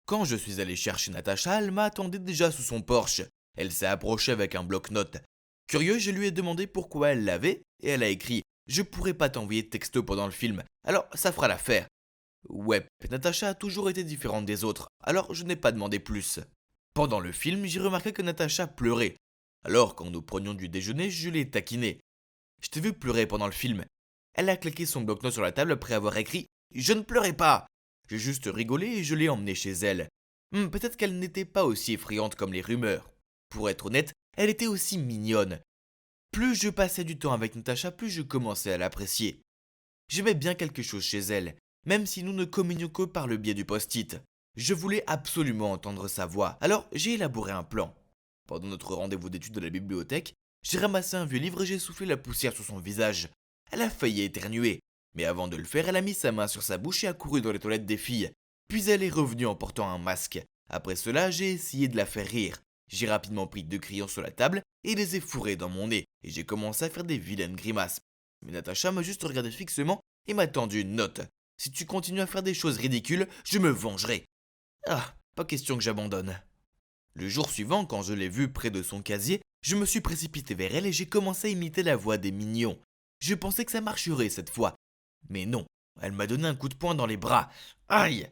Quand je suis allé chercher Natacha, elle m'attendait déjà sous son porche. Elle s'est approchée avec un bloc-notes. Curieux, je lui ai demandé pourquoi elle l'avait, et elle a écrit « Je pourrais pas t'envoyer de texto pendant le film, alors ça fera l'affaire. » Ouais, Natacha a toujours été différente des autres, alors je n'ai pas demandé plus. Pendant le film, j'ai remarqué que Natacha pleurait. Alors, quand nous prenions du déjeuner, je l'ai taquinée. « Je t'ai vu pleurer pendant le film. » Elle a claqué son bloc-notes sur la table après avoir écrit « Je ne pleurais pas !» J'ai juste rigolé et je l'ai emmenée chez elle. Peut-être qu'elle n'était pas aussi effrayante comme les rumeurs. Pour être honnête, elle était aussi mignonne. Plus je passais du temps avec Natacha, plus je commençais à l'apprécier. J'aimais bien quelque chose chez elle, même si nous ne communions que par le biais du post-it. Je voulais absolument entendre sa voix, alors j'ai élaboré un plan. Pendant notre rendez-vous d'études de la bibliothèque, j'ai ramassé un vieux livre et j'ai soufflé la poussière sur son visage. Elle a failli éternuer, mais avant de le faire, elle a mis sa main sur sa bouche et a couru dans les toilettes des filles. Puis elle est revenue en portant un masque. Après cela, j'ai essayé de la faire rire. J'ai rapidement pris 2 crayons sur la table et les ai fourrés dans mon nez, et j'ai commencé à faire des vilaines grimaces. Mais Natacha m'a juste regardé fixement et m'a tendu une note. Si tu continues à faire des choses ridicules, je me vengerai. Ah, pas question que j'abandonne. Le jour suivant, quand je l'ai vue près de son casier, je me suis précipité vers elle et j'ai commencé à imiter la voix des mignons. Je pensais que ça marcherait cette fois. Mais non, elle m'a donné un coup de poing dans les bras. Aïe!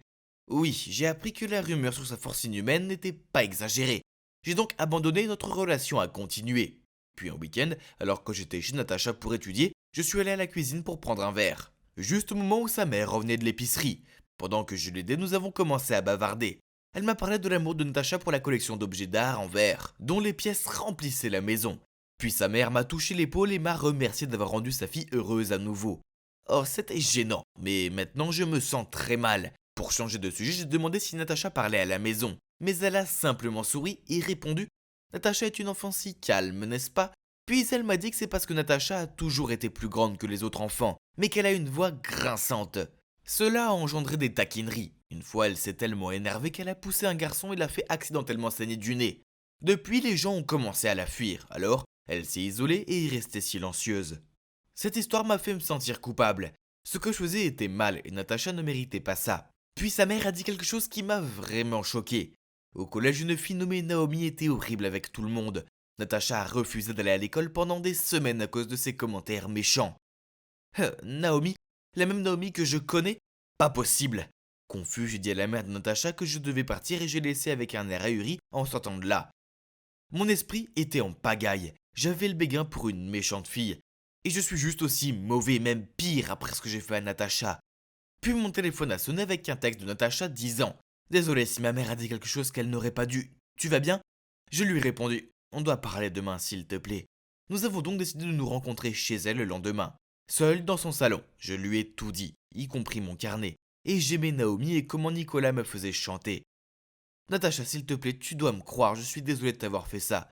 Oui, j'ai appris que la rumeur sur sa force inhumaine n'était pas exagérée. J'ai donc abandonné notre relation à continuer. Puis un week-end, alors que j'étais chez Natacha pour étudier, je suis allé à la cuisine pour prendre un verre. Juste au moment où sa mère revenait de l'épicerie. Pendant que je l'aidais, nous avons commencé à bavarder. Elle m'a parlé de l'amour de Natacha pour la collection d'objets d'art en verre, dont les pièces remplissaient la maison. Puis sa mère m'a touché l'épaule et m'a remercié d'avoir rendu sa fille heureuse à nouveau. Oh, c'était gênant, mais maintenant je me sens très mal. Pour changer de sujet, j'ai demandé si Natacha parlait à la maison. Mais elle a simplement souri et répondu « Natacha est une enfant si calme, n'est-ce pas ?» Puis elle m'a dit que c'est parce que Natacha a toujours été plus grande que les autres enfants, mais qu'elle a une voix grinçante. Cela a engendré des taquineries. Une fois, elle s'est tellement énervée qu'elle a poussé un garçon et l'a fait accidentellement saigner du nez. Depuis, les gens ont commencé à la fuir, alors Elle s'est isolée et est restée silencieuse. Cette histoire m'a fait me sentir coupable. Ce que je faisais était mal et Natacha ne méritait pas ça. Puis sa mère a dit quelque chose qui m'a vraiment choqué. Au collège, une fille nommée Naomi était horrible avec tout le monde. Natacha a refusé d'aller à l'école pendant des semaines à cause de ses commentaires méchants. Naomi? La même Naomi que je connais? Pas possible. Confus, j'ai dit à la mère de Natacha que je devais partir et j'ai laissé avec un air ahuri en sortant de là. Mon esprit était en pagaille. J'avais le béguin pour une méchante fille. Et je suis juste aussi mauvais, même pire après ce que j'ai fait à Natacha. Puis mon téléphone a sonné avec un texte de Natacha disant « Désolé si ma mère a dit quelque chose qu'elle n'aurait pas dû. Tu vas bien ?» Je lui ai répondu « On doit parler demain s'il te plaît. » Nous avons donc décidé de nous rencontrer chez elle le lendemain. Seul dans son salon, je lui ai tout dit, y compris mon carnet. Et j'aimais Naomi et comment Nicolas me faisait chanter. « Natacha, s'il te plaît, tu dois me croire, je suis désolé de t'avoir fait ça. »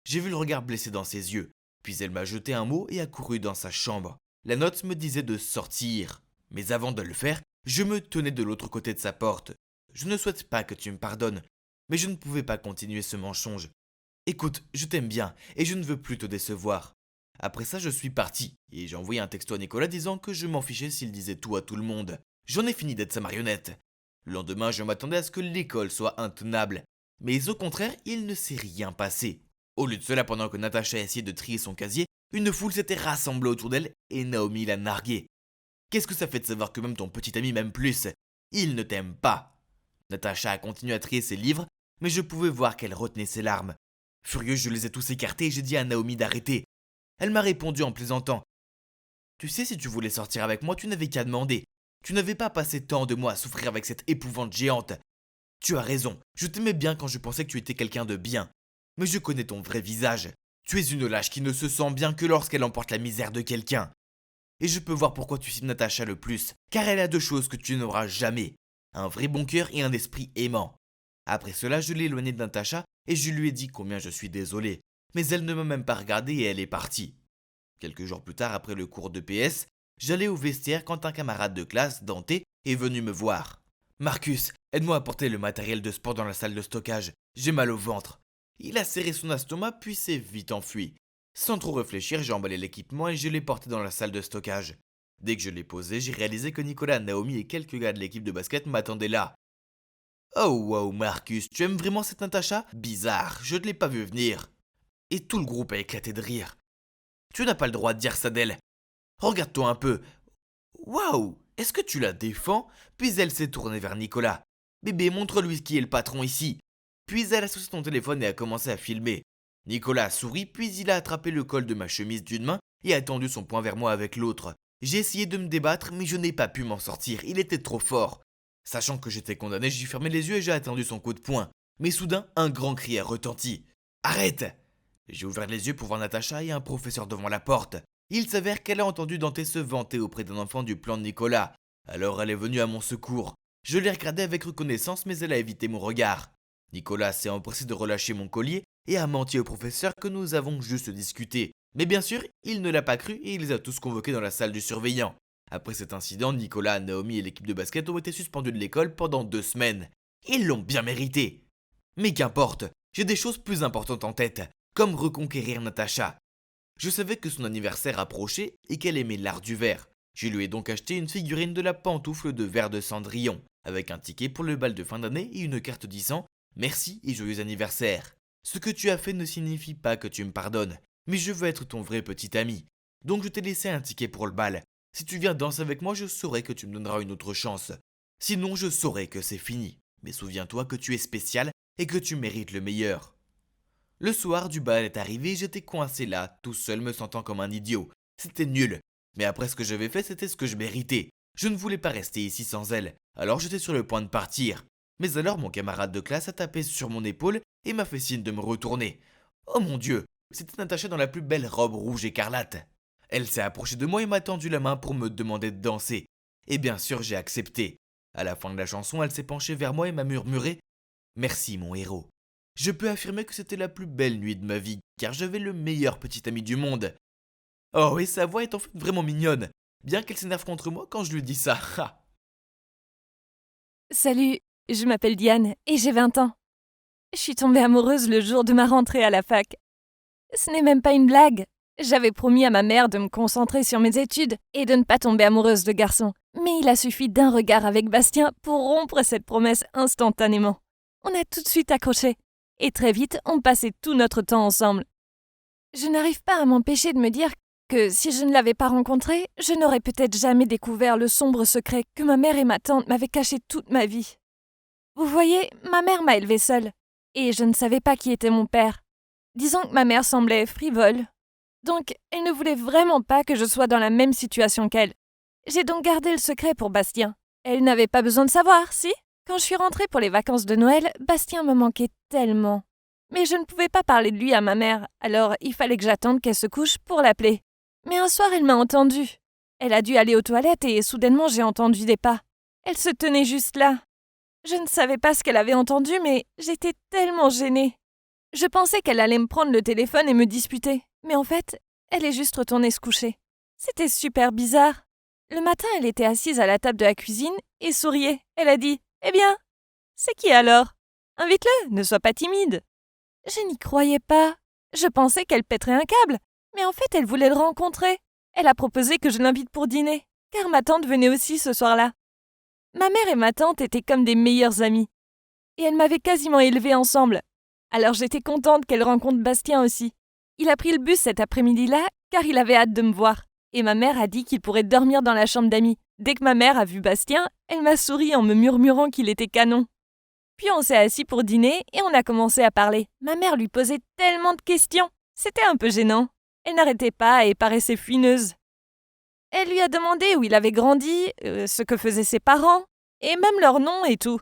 J'ai vu le regard blessé dans ses yeux. Puis elle m'a jeté un mot et a couru dans sa chambre. La note me disait de sortir. Mais avant de le faire, je me tenais de l'autre côté de sa porte. Je ne souhaite pas que tu me pardonnes, mais je ne pouvais pas continuer ce mensonge. Écoute, je t'aime bien et je ne veux plus te décevoir. Après ça, je suis parti et j'ai envoyé un texto à Nicolas disant que je m'en fichais s'il disait tout à tout le monde. J'en ai fini d'être sa marionnette. Le lendemain, je m'attendais à ce que l'école soit intenable. Mais au contraire, il ne s'est rien passé. Au lieu de cela, pendant que Natacha essayait de trier son casier, une foule s'était rassemblée autour d'elle et Naomi l'a narguée. Qu'est-ce que ça fait de savoir que même ton petit ami m'aime plus? Il ne t'aime pas. Natacha a continué à trier ses livres, mais je pouvais voir qu'elle retenait ses larmes. Furieux, je les ai tous écartés et j'ai dit à Naomi d'arrêter. Elle m'a répondu en plaisantant. Tu sais, si tu voulais sortir avec moi, tu n'avais qu'à demander. Tu n'avais pas passé tant de mois à souffrir avec cette épouvante géante. Tu as raison, je t'aimais bien quand je pensais que tu étais quelqu'un de bien. Mais je connais ton vrai visage. Tu es une lâche qui ne se sent bien que lorsqu'elle emporte la misère de quelqu'un. Et je peux voir pourquoi tu cimes Natacha le plus, car elle a deux choses que tu n'auras jamais. Un vrai bon cœur et un esprit aimant. Après cela, je l'ai éloignée de Natacha et je lui ai dit combien je suis désolé. Mais elle ne m'a même pas regardé et elle est partie. Quelques jours plus tard, après le cours de PS, j'allais au vestiaire quand un camarade de classe, Dante, est venu me voir. « Marcus, aide-moi à porter le matériel de sport dans la salle de stockage. J'ai mal au ventre. » Il a serré son estomac puis s'est vite enfui. Sans trop réfléchir, j'ai emballé l'équipement et je l'ai porté dans la salle de stockage. Dès que je l'ai posé, j'ai réalisé que Nicolas, Naomi et quelques gars de l'équipe de basket m'attendaient là. « Oh wow Marcus, tu aimes vraiment cette Natacha? Bizarre, je ne l'ai pas vu venir. » Et tout le groupe a éclaté de rire. « Tu n'as pas le droit de dire ça d'elle. Regarde-toi un peu. Waouh, est-ce que tu la défends ?» Puis elle s'est tournée vers Nicolas. « Bébé, montre-lui qui est le patron ici. » Puis elle a sorti son téléphone et a commencé à filmer. Nicolas a souri, puis il a attrapé le col de ma chemise d'une main et a tendu son poing vers moi avec l'autre. J'ai essayé de me débattre, mais je n'ai pas pu m'en sortir, il était trop fort. Sachant que j'étais condamné, j'ai fermé les yeux et j'ai attendu son coup de poing. Mais soudain, un grand cri a retenti. « Arrête !» J'ai ouvert les yeux pour voir Natacha et un professeur devant la porte. Il s'avère qu'elle a entendu Dante se vanter auprès d'un enfant du plan de Nicolas. Alors elle est venue à mon secours. Je l'ai regardée avec reconnaissance, mais elle a évité mon regard. Nicolas s'est empressé de relâcher mon collier et a menti au professeur que nous avons juste discuté. Mais bien sûr, il ne l'a pas cru et il les a tous convoqués dans la salle du surveillant. Après cet incident, Nicolas, Naomi et l'équipe de basket ont été suspendus de l'école pendant 2 semaines. Ils l'ont bien mérité. Mais qu'importe, j'ai des choses plus importantes en tête, comme reconquérir Natacha. Je savais que son anniversaire approchait et qu'elle aimait l'art du verre. Je lui ai donc acheté une figurine de la pantoufle de verre de Cendrillon, avec un ticket pour le bal de fin d'année et une carte disant « Merci et joyeux anniversaire ». Ce que tu as fait ne signifie pas que tu me pardonnes, mais je veux être ton vrai petit ami. Donc je t'ai laissé un ticket pour le bal. Si tu viens danser avec moi, je saurai que tu me donneras une autre chance. Sinon, je saurai que c'est fini. Mais souviens-toi que tu es spécial et que tu mérites le meilleur. Le soir du bal est arrivé et j'étais coincé là, tout seul me sentant comme un idiot. C'était nul. Mais après ce que j'avais fait, c'était ce que je méritais. Je ne voulais pas rester ici sans elle, alors j'étais sur le point de partir. Mais alors mon camarade de classe a tapé sur mon épaule et m'a fait signe de me retourner. Oh mon Dieu, c'était Natacha dans la plus belle robe rouge écarlate. Elle s'est approchée de moi et m'a tendu la main pour me demander de danser. Et bien sûr, j'ai accepté. À la fin de la chanson, elle s'est penchée vers moi et m'a murmuré « Merci mon héros ». Je peux affirmer que c'était la plus belle nuit de ma vie, car j'avais le meilleur petit ami du monde. Oh, et sa voix est en fait vraiment mignonne, bien qu'elle s'énerve contre moi quand je lui dis ça. Salut, je m'appelle Diane et j'ai 20 ans. Je suis tombée amoureuse le jour de ma rentrée à la fac. Ce n'est même pas une blague. J'avais promis à ma mère de me concentrer sur mes études et de ne pas tomber amoureuse de garçons. Mais il a suffi d'un regard avec Bastien pour rompre cette promesse instantanément. On a tout de suite accroché. Et très vite, on passait tout notre temps ensemble. Je n'arrive pas à m'empêcher de me dire que si je ne l'avais pas rencontré, je n'aurais peut-être jamais découvert le sombre secret que ma mère et ma tante m'avaient caché toute ma vie. Vous voyez, ma mère m'a élevée seule, et je ne savais pas qui était mon père. Disons que ma mère semblait frivole. Donc, elle ne voulait vraiment pas que je sois dans la même situation qu'elle. J'ai donc gardé le secret pour Bastien. Elle n'avait pas besoin de savoir, si? Quand je suis rentrée pour les vacances de Noël, Bastien me manquait tellement. Mais je ne pouvais pas parler de lui à ma mère, alors il fallait que j'attende qu'elle se couche pour l'appeler. Mais un soir, elle m'a entendue. Elle a dû aller aux toilettes et soudainement, j'ai entendu des pas. Elle se tenait juste là. Je ne savais pas ce qu'elle avait entendu, mais j'étais tellement gênée. Je pensais qu'elle allait me prendre le téléphone et me disputer, mais en fait, elle est juste retournée se coucher. C'était super bizarre. Le matin, elle était assise à la table de la cuisine et souriait. Elle a dit « Eh bien, c'est qui alors? Invite-le, ne sois pas timide. » Je n'y croyais pas. Je pensais qu'elle pèterait un câble, mais en fait, elle voulait le rencontrer. Elle a proposé que je l'invite pour dîner, car ma tante venait aussi ce soir-là. Ma mère et ma tante étaient comme des meilleures amies, et elles m'avaient quasiment élevée ensemble. Alors j'étais contente qu'elle rencontre Bastien aussi. Il a pris le bus cet après-midi-là, car il avait hâte de me voir, et ma mère a dit qu'il pourrait dormir dans la chambre d'amis. Dès que ma mère a vu Bastien, elle m'a souri en me murmurant qu'il était canon. Puis on s'est assis pour dîner et on a commencé à parler. Ma mère lui posait tellement de questions. C'était un peu gênant. Elle n'arrêtait pas et paraissait fuineuse. Elle lui a demandé où il avait grandi, ce que faisaient ses parents, et même leur nom et tout.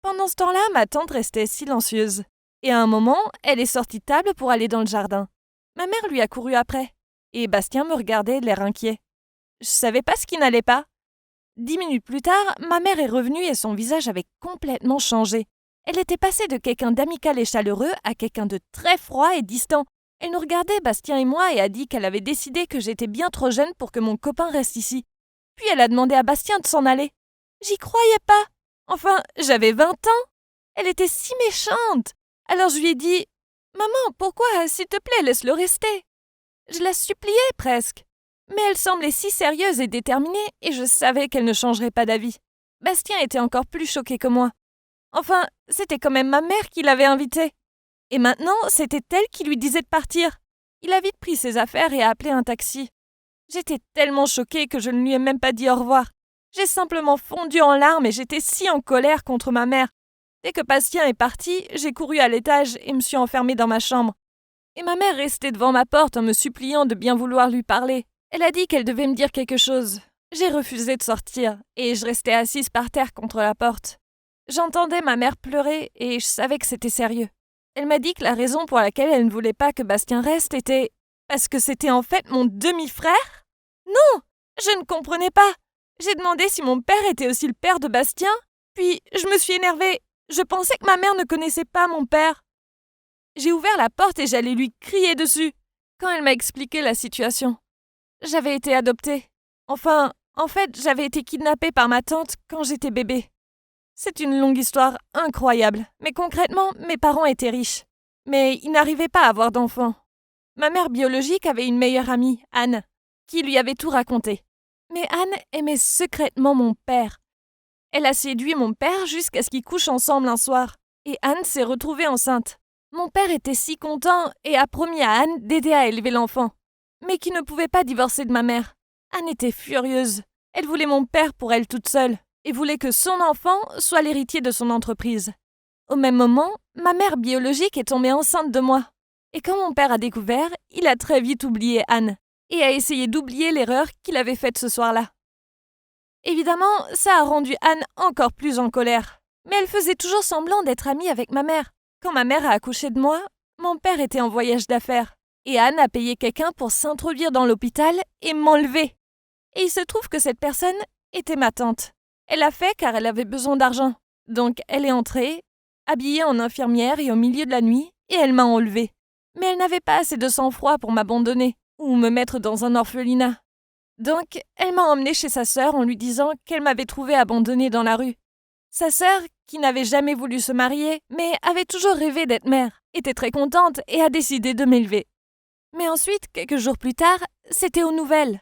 Pendant ce temps-là, ma tante restait silencieuse. Et à un moment, elle est sortie de table pour aller dans le jardin. Ma mère lui a couru après. Et Bastien me regardait l'air inquiet. Je savais pas ce qui n'allait pas. 10 minutes plus tard, ma mère est revenue et son visage avait complètement changé. Elle était passée de quelqu'un d'amical et chaleureux à quelqu'un de très froid et distant. Elle nous regardait, Bastien et moi, et a dit qu'elle avait décidé que j'étais bien trop jeune pour que mon copain reste ici. Puis elle a demandé à Bastien de s'en aller. J'y croyais pas. Enfin, j'avais 20 ans. Elle était si méchante. Alors je lui ai dit « Maman, pourquoi, s'il te plaît, laisse-le rester ?» Je la suppliais presque. Mais elle semblait si sérieuse et déterminée, et je savais qu'elle ne changerait pas d'avis. Bastien était encore plus choqué que moi. Enfin, c'était quand même ma mère qui l'avait invité. Et maintenant, c'était elle qui lui disait de partir. Il a vite pris ses affaires et a appelé un taxi. J'étais tellement choquée que je ne lui ai même pas dit au revoir. J'ai simplement fondu en larmes et j'étais si en colère contre ma mère. Dès que Bastien est parti, j'ai couru à l'étage et me suis enfermée dans ma chambre. Et ma mère restait devant ma porte en me suppliant de bien vouloir lui parler. Elle a dit qu'elle devait me dire quelque chose. J'ai refusé de sortir et je restais assise par terre contre la porte. J'entendais ma mère pleurer et je savais que c'était sérieux. Elle m'a dit que la raison pour laquelle elle ne voulait pas que Bastien reste était parce que c'était en fait mon demi-frère. Non, je ne comprenais pas. J'ai demandé si mon père était aussi le père de Bastien, puis je me suis énervée. Je pensais que ma mère ne connaissait pas mon père. J'ai ouvert la porte et j'allais lui crier dessus quand elle m'a expliqué la situation. J'avais été adoptée. Enfin, en fait, j'avais été kidnappée par ma tante quand j'étais bébé. C'est une longue histoire incroyable, mais concrètement, mes parents étaient riches. Mais ils n'arrivaient pas à avoir d'enfants. Ma mère biologique avait une meilleure amie, Anne, qui lui avait tout raconté. Mais Anne aimait secrètement mon père. Elle a séduit mon père jusqu'à ce qu'ils couchent ensemble un soir. Et Anne s'est retrouvée enceinte. Mon père était si content et a promis à Anne d'aider à élever l'enfant, mais qui ne pouvait pas divorcer de ma mère. Anne était furieuse. Elle voulait mon père pour elle toute seule et voulait que son enfant soit l'héritier de son entreprise. Au même moment, ma mère biologique est tombée enceinte de moi. Et quand mon père a découvert, il a très vite oublié Anne et a essayé d'oublier l'erreur qu'il avait faite ce soir-là. Évidemment, ça a rendu Anne encore plus en colère. Mais elle faisait toujours semblant d'être amie avec ma mère. Quand ma mère a accouché de moi, mon père était en voyage d'affaires. Et Anne a payé quelqu'un pour s'introduire dans l'hôpital et m'enlever. Et il se trouve que cette personne était ma tante. Elle l'a fait car elle avait besoin d'argent. Donc elle est entrée, habillée en infirmière et au milieu de la nuit, et elle m'a enlevée. Mais elle n'avait pas assez de sang-froid pour m'abandonner ou me mettre dans un orphelinat. Donc elle m'a emmenée chez sa sœur en lui disant qu'elle m'avait trouvée abandonnée dans la rue. Sa sœur, qui n'avait jamais voulu se marier, mais avait toujours rêvé d'être mère, était très contente et a décidé de m'élever. Mais ensuite, quelques jours plus tard, c'était aux nouvelles.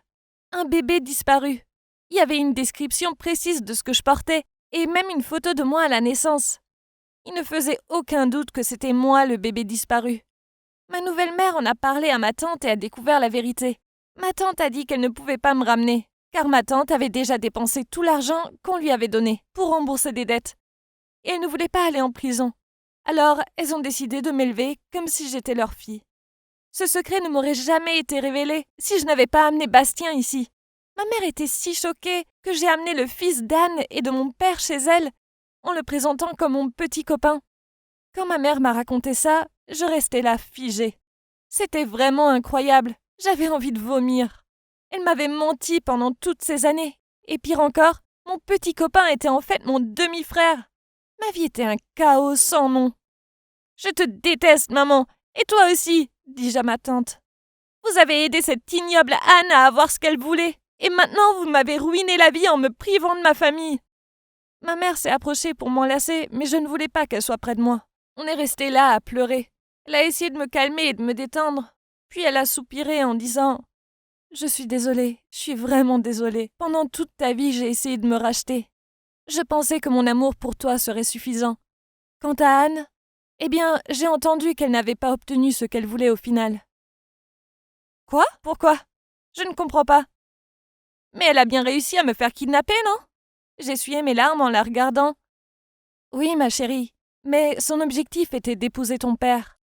Un bébé disparu. Il y avait une description précise de ce que je portais et même une photo de moi à la naissance. Il ne faisait aucun doute que c'était moi le bébé disparu. Ma nouvelle-mère en a parlé à ma tante et a découvert la vérité. Ma tante a dit qu'elle ne pouvait pas me ramener, car ma tante avait déjà dépensé tout l'argent qu'on lui avait donné pour rembourser des dettes. Et elle ne voulait pas aller en prison. Alors, elles ont décidé de m'élever comme si j'étais leur fille. Ce secret ne m'aurait jamais été révélé si je n'avais pas amené Bastien ici. Ma mère était si choquée que j'ai amené le fils d'Anne et de mon père chez elle, en le présentant comme mon petit copain. Quand ma mère m'a raconté ça, je restais là figée. C'était vraiment incroyable. J'avais envie de vomir. Elle m'avait menti pendant toutes ces années. Et pire encore, mon petit copain était en fait mon demi-frère. Ma vie était un chaos sans nom. « Je te déteste, maman, et toi aussi !» dis-je à ma tante. « Vous avez aidé cette ignoble Anne à avoir ce qu'elle voulait, et maintenant vous m'avez ruiné la vie en me privant de ma famille. » Ma mère s'est approchée pour m'enlacer, mais je ne voulais pas qu'elle soit près de moi. On est resté là à pleurer. Elle a essayé de me calmer et de me détendre. Puis elle a soupiré en disant « Je suis désolée, je suis vraiment désolée. Pendant toute ta vie, j'ai essayé de me racheter. Je pensais que mon amour pour toi serait suffisant. Quant à Anne, eh bien, j'ai entendu qu'elle n'avait pas obtenu ce qu'elle voulait au final. » Quoi ? Pourquoi ? Je ne comprends pas. Mais elle a bien réussi à me faire kidnapper, non ? J'essuyais mes larmes en la regardant. Oui, ma chérie, mais son objectif était d'épouser ton père.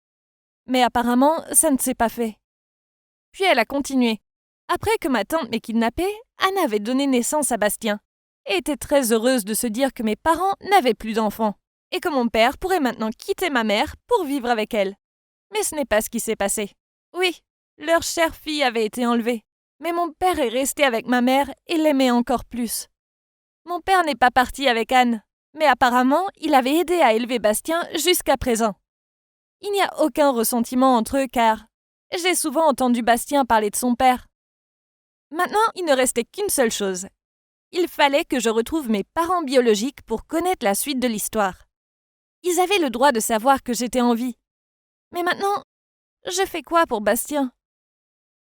Mais apparemment, ça ne s'est pas fait. Puis elle a continué. Après que ma tante m'ait kidnappée, Anne avait donné naissance à Bastien et était très heureuse de se dire que mes parents n'avaient plus d'enfants et que mon père pourrait maintenant quitter ma mère pour vivre avec elle. Mais ce n'est pas ce qui s'est passé. Oui, leur chère fille avait été enlevée, mais mon père est resté avec ma mère et l'aimait encore plus. Mon père n'est pas parti avec Anne, mais apparemment, il avait aidé à élever Bastien jusqu'à présent. Il n'y a aucun ressentiment entre eux car j'ai souvent entendu Bastien parler de son père. Maintenant, il ne restait qu'une seule chose. Il fallait que je retrouve mes parents biologiques pour connaître la suite de l'histoire. Ils avaient le droit de savoir que j'étais en vie. Mais maintenant, je fais quoi pour Bastien ?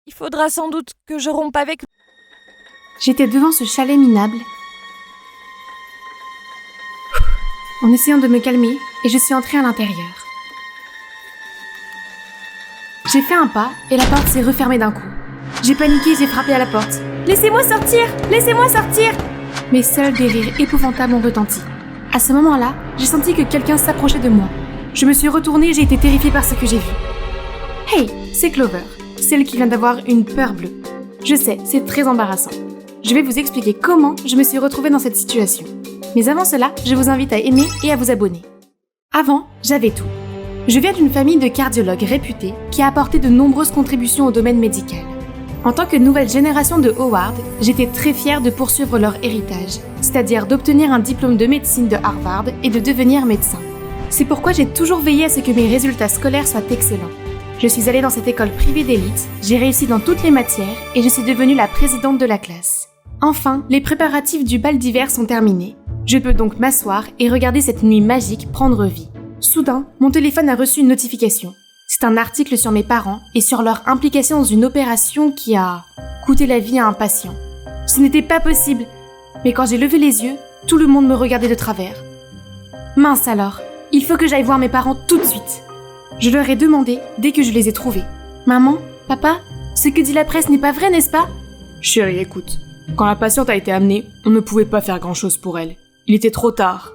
Il faudra sans doute que je rompe avec lui. J'étais devant ce chalet minable, en essayant de me calmer, et je suis entrée à l'intérieur. J'ai fait un pas, et la porte s'est refermée d'un coup. J'ai paniqué, j'ai frappé à la porte. « Laissez-moi sortir ! Laissez-moi sortir !» Mais seuls des rires épouvantables ont retenti. À ce moment-là, j'ai senti que quelqu'un s'approchait de moi. Je me suis retournée et j'ai été terrifiée par ce que j'ai vu. « Hey, c'est Clover, celle qui vient d'avoir une peur bleue. Je sais, c'est très embarrassant. Je vais vous expliquer comment je me suis retrouvée dans cette situation. Mais avant cela, je vous invite à aimer et à vous abonner. Avant, j'avais tout. Je viens d'une famille de cardiologues réputés qui a apporté de nombreuses contributions au domaine médical. En tant que nouvelle génération de Howard, j'étais très fière de poursuivre leur héritage, c'est-à-dire d'obtenir un diplôme de médecine de Harvard et de devenir médecin. C'est pourquoi j'ai toujours veillé à ce que mes résultats scolaires soient excellents. Je suis allée dans cette école privée d'élite, j'ai réussi dans toutes les matières et je suis devenue la présidente de la classe. Enfin, les préparatifs du bal d'hiver sont terminés. Je peux donc m'asseoir et regarder cette nuit magique prendre vie. Soudain, mon téléphone a reçu une notification. C'est un article sur mes parents et sur leur implication dans une opération qui a coûté la vie à un patient. Ce n'était pas possible, mais quand j'ai levé les yeux, tout le monde me regardait de travers. Mince alors, il faut que j'aille voir mes parents tout de suite. Je leur ai demandé dès que je les ai trouvés. Maman, papa, ce que dit la presse n'est pas vrai, n'est-ce pas ? Chérie, écoute, quand la patiente a été amenée, on ne pouvait pas faire grand-chose pour elle. Il était trop tard.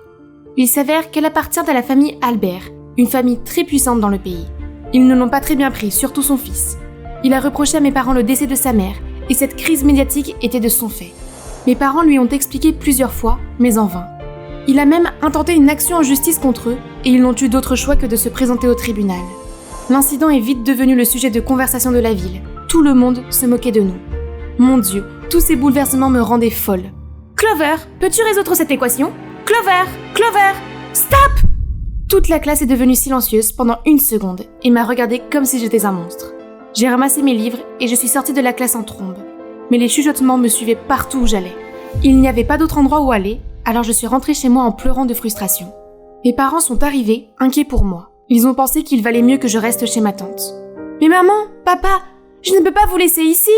Il s'avère qu'elle appartient à la famille Albert, une famille très puissante dans le pays. Ils ne l'ont pas très bien pris, surtout son fils. Il a reproché à mes parents le décès de sa mère, et cette crise médiatique était de son fait. Mes parents lui ont expliqué plusieurs fois, mais en vain. Il a même intenté une action en justice contre eux, et ils n'ont eu d'autre choix que de se présenter au tribunal. L'incident est vite devenu le sujet de conversation de la ville. Tout le monde se moquait de nous. Mon Dieu, tous ces bouleversements me rendaient folle. Clover, peux-tu résoudre cette équation ? Clover, Clover, stop ! Toute la classe est devenue silencieuse pendant 1 seconde et m'a regardée comme si j'étais un monstre. J'ai ramassé mes livres et je suis sortie de la classe en trombe. Mais les chuchotements me suivaient partout où j'allais. Il n'y avait pas d'autre endroit où aller, alors je suis rentrée chez moi en pleurant de frustration. Mes parents sont arrivés, inquiets pour moi. Ils ont pensé qu'il valait mieux que je reste chez ma tante. Mais maman, papa, je ne peux pas vous laisser ici.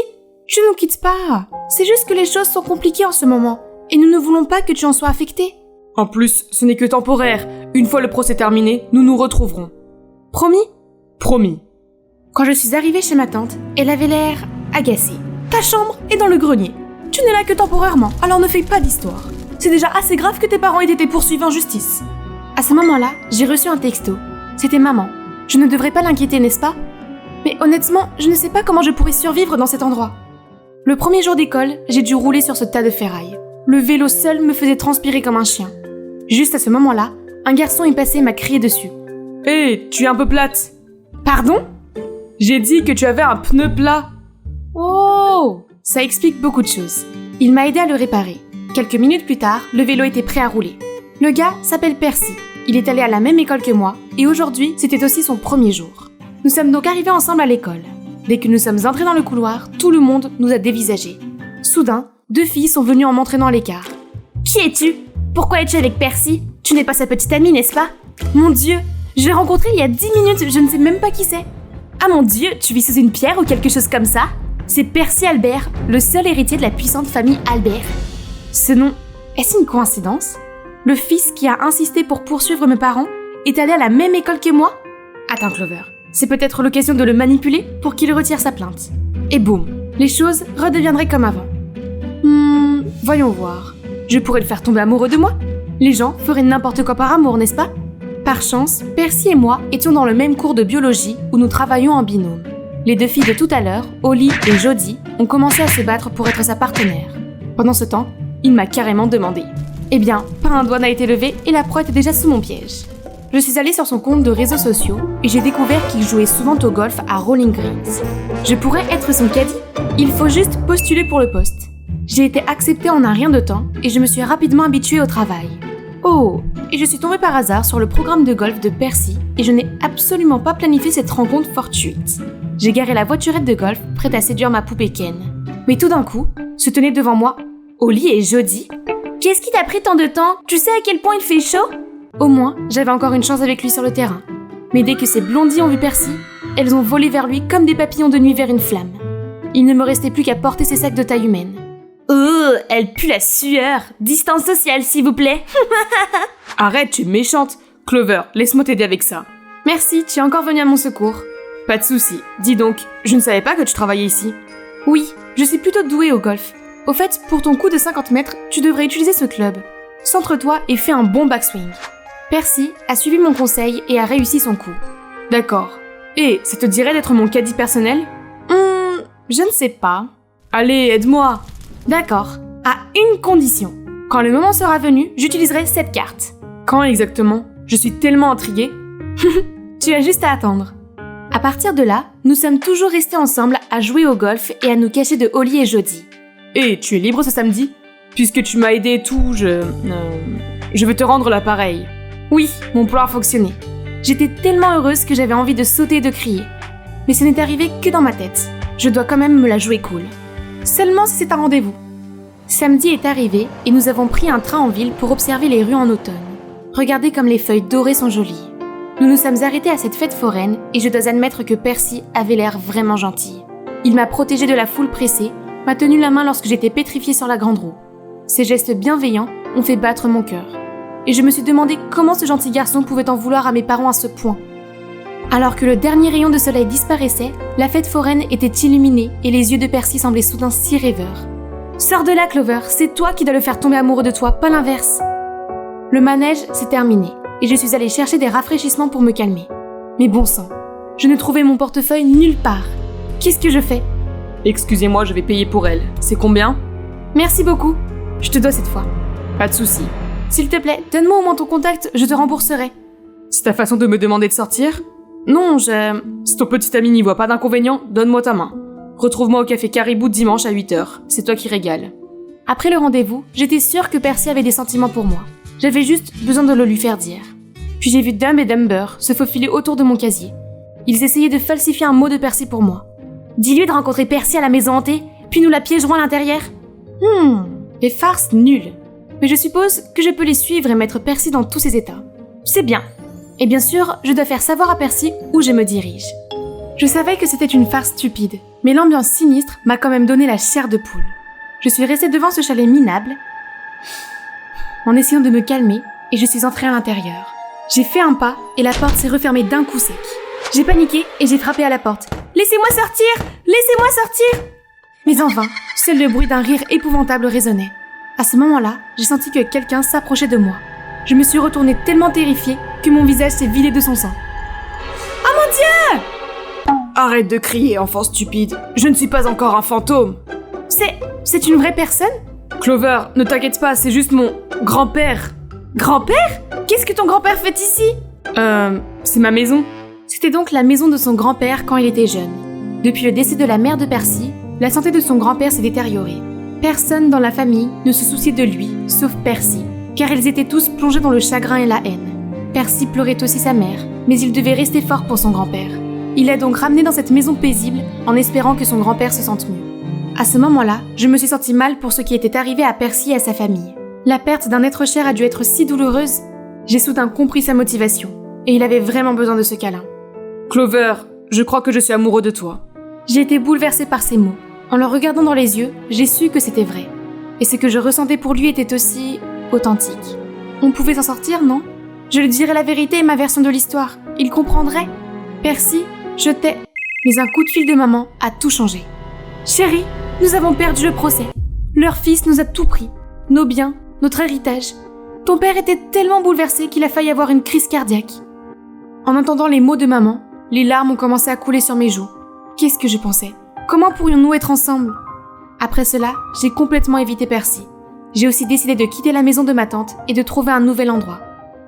Tu ne nous quittes pas. C'est juste que les choses sont compliquées en ce moment et nous ne voulons pas que tu en sois affecté. En plus, ce n'est que temporaire. Une fois le procès terminé, nous nous retrouverons. Promis ? Promis. Quand je suis arrivée chez ma tante, elle avait l'air agacée. Ta chambre est dans le grenier. Tu n'es là que temporairement, alors ne fais pas d'histoire. C'est déjà assez grave que tes parents aient été poursuivis en justice. À ce moment-là, j'ai reçu un texto. C'était maman. Je ne devrais pas l'inquiéter, n'est-ce pas ? Mais honnêtement, je ne sais pas comment je pourrais survivre dans cet endroit. Le premier jour d'école, j'ai dû rouler sur ce tas de ferraille. Le vélo seul me faisait transpirer comme un chien. Juste à ce moment-là, un garçon est passé et m'a crié dessus. « Hé, tu es un peu plate !»« Pardon ?» ?»« J'ai dit que tu avais un pneu plat !»« Oh !» Ça explique beaucoup de choses. Il m'a aidé à le réparer. Quelques minutes plus tard, le vélo était prêt à rouler. Le gars s'appelle Percy. Il est allé à la même école que moi, et aujourd'hui, c'était aussi son premier jour. Nous sommes donc arrivés ensemble à l'école. Dès que nous sommes entrés dans le couloir, tout le monde nous a dévisagés. Soudain, 2 filles sont venues en m'entraînant à l'écart. « Qui es-tu ? Pourquoi es-tu avec Percy ? Tu n'es pas sa petite amie, n'est-ce pas ? Mon Dieu, je l'ai rencontré il y a 10 minutes, je ne sais même pas qui c'est. Ah mon Dieu, tu vis sous une pierre ou quelque chose comme ça ? C'est Percy Albert, le seul héritier de la puissante famille Albert. Ce nom, est-ce une coïncidence ? Le fils qui a insisté pour poursuivre mes parents est allé à la même école que moi ? Attends Clover, c'est peut-être l'occasion de le manipuler pour qu'il retire sa plainte. Et boum, les choses redeviendraient comme avant. Voyons voir. Je pourrais le faire tomber amoureux de moi ? Les gens feraient n'importe quoi par amour, n'est-ce pas ? Par chance, Percy et moi étions dans le même cours de biologie où nous travaillions en binôme. Les 2 filles de tout à l'heure, Holly et Jodie, ont commencé à se battre pour être sa partenaire. Pendant ce temps, il m'a carrément demandé. Eh bien, pas un doigt n'a été levé et la proie était déjà sous mon piège. Je suis allée sur son compte de réseaux sociaux et j'ai découvert qu'il jouait souvent au golf à Rolling Greens. Je pourrais être son caddie ? Il faut juste postuler pour le poste. J'ai été acceptée en un rien de temps et je me suis rapidement habituée au travail. Oh, et je suis tombée par hasard sur le programme de golf de Percy et je n'ai absolument pas planifié cette rencontre fortuite. J'ai garé la voiturette de golf prête à séduire ma poupée Ken. Mais tout d'un coup, se tenaient devant moi Holly et Jodie. « Qu'est-ce qui t'a pris tant de temps ? Tu sais à quel point il fait chaud ?» Au moins, j'avais encore une chance avec lui sur le terrain. Mais dès que ces blondies ont vu Percy, elles ont volé vers lui comme des papillons de nuit vers une flamme. Il ne me restait plus qu'à porter ses sacs de taille humaine. Oh, elle pue la sueur. Distance sociale, s'il vous plaît. Arrête, tu es méchante. Clover, laisse-moi t'aider avec ça. Merci, tu es encore venue à mon secours. Pas de souci. Dis donc, je ne savais pas que tu travaillais ici. Oui, je suis plutôt douée au golf. Au fait, pour ton coup de 50 mètres, tu devrais utiliser ce club. Centre-toi et fais un bon backswing. Percy a suivi mon conseil et a réussi son coup. D'accord. Et ça te dirait d'être mon caddie personnel ? Je ne sais pas. Allez, aide-moi. D'accord, à une condition. Quand le moment sera venu, j'utiliserai cette carte. Quand exactement ? Je suis tellement intriguée. Tu as juste à attendre. À partir de là, nous sommes toujours restés ensemble à jouer au golf et à nous cacher de Holly et Jodie. Et tu es libre ce samedi ? Puisque tu m'as aidé et tout, je vais te rendre l'appareil. Oui, mon plan a fonctionné. J'étais tellement heureuse que j'avais envie de sauter et de crier. Mais ce n'est arrivé que dans ma tête. Je dois quand même me la jouer cool. Seulement si c'est un rendez-vous. Samedi est arrivé et nous avons pris un train en ville pour observer les rues en automne. Regardez comme les feuilles dorées sont jolies. Nous nous sommes arrêtés à cette fête foraine et je dois admettre que Percy avait l'air vraiment gentil. Il m'a protégée de la foule pressée, m'a tenu la main lorsque j'étais pétrifiée sur la grande roue. Ses gestes bienveillants ont fait battre mon cœur. Et je me suis demandé comment ce gentil garçon pouvait en vouloir à mes parents à ce point. Alors que le dernier rayon de soleil disparaissait, la fête foraine était illuminée et les yeux de Percy semblaient soudain si rêveurs. « Sors de là, Clover, c'est toi qui dois le faire tomber amoureux de toi, pas l'inverse !» Le manège s'est terminé et je suis allée chercher des rafraîchissements pour me calmer. Mais bon sang, je ne trouvais mon portefeuille nulle part. Qu'est-ce que je fais ? Excusez-moi, je vais payer pour elle. C'est combien ? Merci beaucoup. Je te dois cette fois. Pas de souci. S'il te plaît, donne-moi au moins ton contact, je te rembourserai. C'est ta façon de me demander de sortir ? Non, Si ton petit ami n'y voit pas d'inconvénient, donne-moi ta main. Retrouve-moi au café Caribou dimanche à 8h. C'est toi qui régales. Après le rendez-vous, j'étais sûre que Percy avait des sentiments pour moi. J'avais juste besoin de le lui faire dire. Puis j'ai vu Dumb et Dumber se faufiler autour de mon casier. Ils essayaient de falsifier un mot de Percy pour moi. Dis-lui de rencontrer Percy à la maison hantée, puis nous la piégerons à l'intérieur. Des farces nulles. Mais je suppose que je peux les suivre et mettre Percy dans tous ses états. C'est bien. Et bien sûr, je dois faire savoir à Percy où je me dirige. Je savais que c'était une farce stupide, mais l'ambiance sinistre m'a quand même donné la chair de poule. Je suis restée devant ce chalet minable, en essayant de me calmer, et je suis entrée à l'intérieur. J'ai fait un pas, et la porte s'est refermée d'un coup sec. J'ai paniqué, et j'ai frappé à la porte. « Laissez-moi sortir! Laissez-moi sortir !» Mais en vain, seul le bruit d'un rire épouvantable résonnait. À ce moment-là, j'ai senti que quelqu'un s'approchait de moi. Je me suis retournée tellement terrifiée que mon visage s'est vidé de son sang. « Oh mon Dieu !» Arrête de crier, enfant stupide. Je ne suis pas encore un fantôme. C'est une vraie personne ? Clover, ne t'inquiète pas, c'est juste mon grand-père. Grand-père ? Qu'est-ce que ton grand-père fait ici ? C'est ma maison. C'était donc la maison de son grand-père quand il était jeune. Depuis le décès de la mère de Percy, la santé de son grand-père s'est détériorée. Personne dans la famille ne se souciait de lui, sauf Percy, car ils étaient tous plongés dans le chagrin et la haine. Percy pleurait aussi sa mère, mais il devait rester fort pour son grand-père. Il l'a donc ramené dans cette maison paisible en espérant que son grand-père se sente mieux. À ce moment-là, je me suis sentie mal pour ce qui était arrivé à Percy et à sa famille. La perte d'un être cher a dû être si douloureuse. J'ai soudain compris sa motivation, et il avait vraiment besoin de ce câlin. Clover, je crois que je suis amoureux de toi. J'ai été bouleversée par ces mots. En le regardant dans les yeux, j'ai su que c'était vrai. Et ce que je ressentais pour lui était aussi authentique. On pouvait s'en sortir, non ? Je lui dirais la vérité et ma version de l'histoire. Il comprendrait. Percy, je t'ai... Mais un coup de fil de maman a tout changé. Chérie, nous avons perdu le procès. Leur fils nous a tout pris. Nos biens, notre héritage. Ton père était tellement bouleversé qu'il a failli avoir une crise cardiaque. En entendant les mots de maman, les larmes ont commencé à couler sur mes joues. Qu'est-ce que je pensais ? Comment pourrions-nous être ensemble ? Après cela, j'ai complètement évité Percy. J'ai aussi décidé de quitter la maison de ma tante et de trouver un nouvel endroit.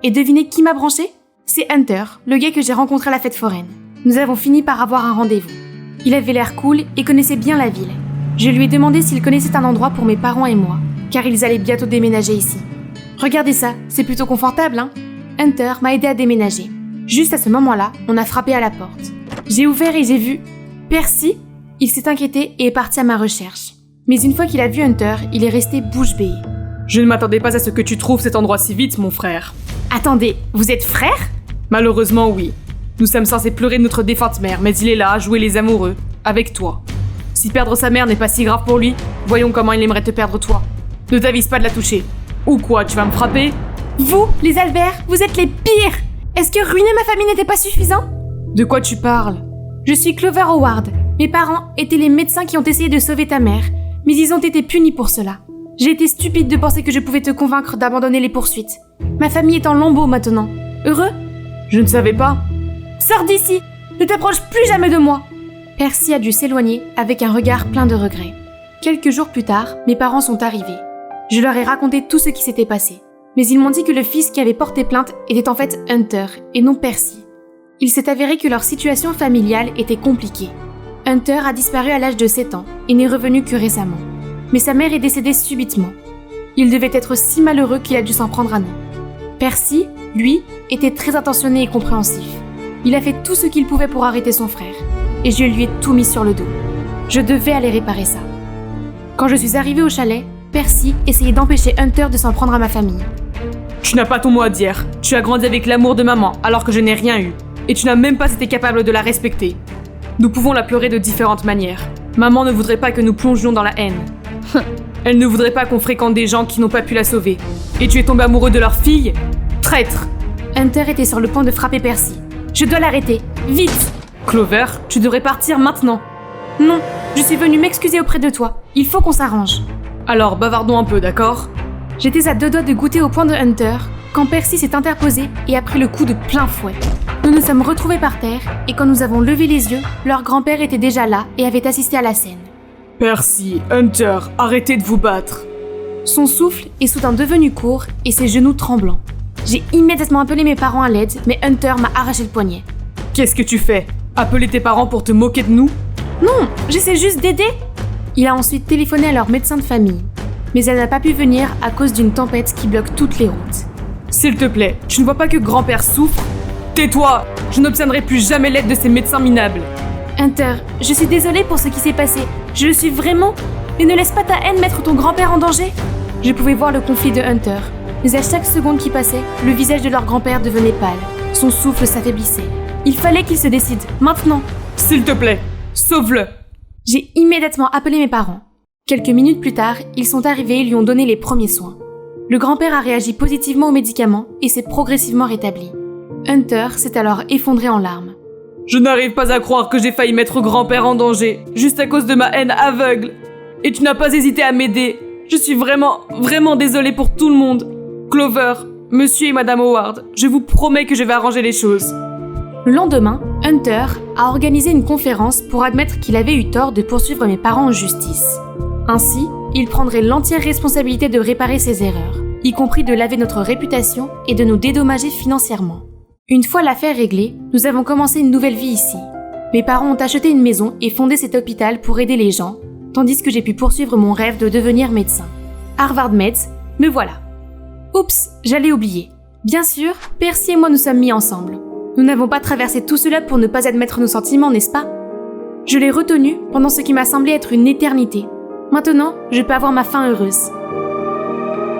Et devinez qui m'a branché ? C'est Hunter, le gars que j'ai rencontré à la fête foraine. Nous avons fini par avoir un rendez-vous. Il avait l'air cool et connaissait bien la ville. Je lui ai demandé s'il connaissait un endroit pour mes parents et moi, car ils allaient bientôt déménager ici. Regardez ça, c'est plutôt confortable, hein ? Hunter m'a aidé à déménager. Juste à ce moment-là, on a frappé à la porte. J'ai ouvert et j'ai vu Percy. Il s'est inquiété et est parti à ma recherche. Mais une fois qu'il a vu Hunter, il est resté bouche bée. Je ne m'attendais pas à ce que tu trouves cet endroit si vite, mon frère. Attendez, vous êtes frères ? Malheureusement, oui. Nous sommes censés pleurer de notre défunte mère, mais il est là à jouer les amoureux, avec toi. Si perdre sa mère n'est pas si grave pour lui, voyons comment il aimerait te perdre toi. Ne t'avise pas de la toucher. Ou quoi, tu vas me frapper ? Vous, les Albert, vous êtes les pires ! Est-ce que ruiner ma famille n'était pas suffisant ? De quoi tu parles ? Je suis Clover Howard. Mes parents étaient les médecins qui ont essayé de sauver ta mère, mais ils ont été punis pour cela. J'ai été stupide de penser que je pouvais te convaincre d'abandonner les poursuites. Ma famille est en lambeaux maintenant. Heureux ? Je ne savais pas. Sors d'ici ! Ne t'approche plus jamais de moi ! Percy a dû s'éloigner avec un regard plein de regrets. Quelques jours plus tard, mes parents sont arrivés. Je leur ai raconté tout ce qui s'était passé. Mais ils m'ont dit que le fils qui avait porté plainte était en fait Hunter, et non Percy. Il s'est avéré que leur situation familiale était compliquée. Hunter a disparu à l'âge de 7 ans et n'est revenu que récemment. Mais sa mère est décédée subitement. Il devait être si malheureux qu'il a dû s'en prendre à nous. Percy, lui, était très attentionné et compréhensif. Il a fait tout ce qu'il pouvait pour arrêter son frère, et je lui ai tout mis sur le dos. Je devais aller réparer ça. Quand je suis arrivée au chalet, Percy essayait d'empêcher Hunter de s'en prendre à ma famille. Tu n'as pas ton mot à dire. Tu as grandi avec l'amour de maman, alors que je n'ai rien eu. Et tu n'as même pas été capable de la respecter. Nous pouvons la pleurer de différentes manières. Maman ne voudrait pas que nous plongions dans la haine. Elle ne voudrait pas qu'on fréquente des gens qui n'ont pas pu la sauver. Et tu es tombé amoureux de leur fille ? Traître ! Hunter était sur le point de frapper Percy. Je dois l'arrêter, vite ! Clover, tu devrais partir maintenant. Non, je suis venue m'excuser auprès de toi. Il faut qu'on s'arrange. Alors, bavardons un peu, d'accord ? J'étais à 2 doigts de goûter au poing de Hunter quand Percy s'est interposé et a pris le coup de plein fouet. Nous nous sommes retrouvés par terre et quand nous avons levé les yeux, leur grand-père était déjà là et avait assisté à la scène. Percy, Hunter, arrêtez de vous battre. Son souffle est soudain devenu court et ses genoux tremblants. J'ai immédiatement appelé mes parents à l'aide, mais Hunter m'a arraché le poignet. Qu'est-ce que tu fais ? Appeler tes parents pour te moquer de nous ? Non, j'essaie juste d'aider. Il a ensuite téléphoné à leur médecin de famille. Mais elle n'a pas pu venir à cause d'une tempête qui bloque toutes les routes. S'il te plaît, tu ne vois pas que grand-père souffre ? Tais-toi ! Je n'obtiendrai plus jamais l'aide de ces médecins minables. Hunter, je suis désolée pour ce qui s'est passé. Je le suis vraiment. Mais ne laisse pas ta haine mettre ton grand-père en danger. Je pouvais voir le conflit de Hunter. Mais à chaque seconde qui passait, le visage de leur grand-père devenait pâle. Son souffle s'affaiblissait. Il fallait qu'il se décide, maintenant. S'il te plaît, sauve-le. J'ai immédiatement appelé mes parents. Quelques minutes plus tard, ils sont arrivés et lui ont donné les premiers soins. Le grand-père a réagi positivement aux médicaments et s'est progressivement rétabli. Hunter s'est alors effondré en larmes. Je n'arrive pas à croire que j'ai failli mettre grand-père en danger, juste à cause de ma haine aveugle. Et tu n'as pas hésité à m'aider. Je suis vraiment désolée pour tout le monde. Clover, monsieur et madame Howard, je vous promets que je vais arranger les choses. Le lendemain, Hunter a organisé une conférence pour admettre qu'il avait eu tort de poursuivre mes parents en justice. Ainsi, il prendrait l'entière responsabilité de réparer ses erreurs, y compris de laver notre réputation et de nous dédommager financièrement. Une fois l'affaire réglée, nous avons commencé une nouvelle vie ici. Mes parents ont acheté une maison et fondé cet hôpital pour aider les gens, tandis que j'ai pu poursuivre mon rêve de devenir médecin. Harvard Meds, me voilà. Oups, j'allais oublier. Bien sûr, Percy et moi nous sommes mis ensemble. Nous n'avons pas traversé tout cela pour ne pas admettre nos sentiments, n'est-ce pas? Je l'ai retenu pendant ce qui m'a semblé être une éternité. Maintenant, je peux avoir ma fin heureuse.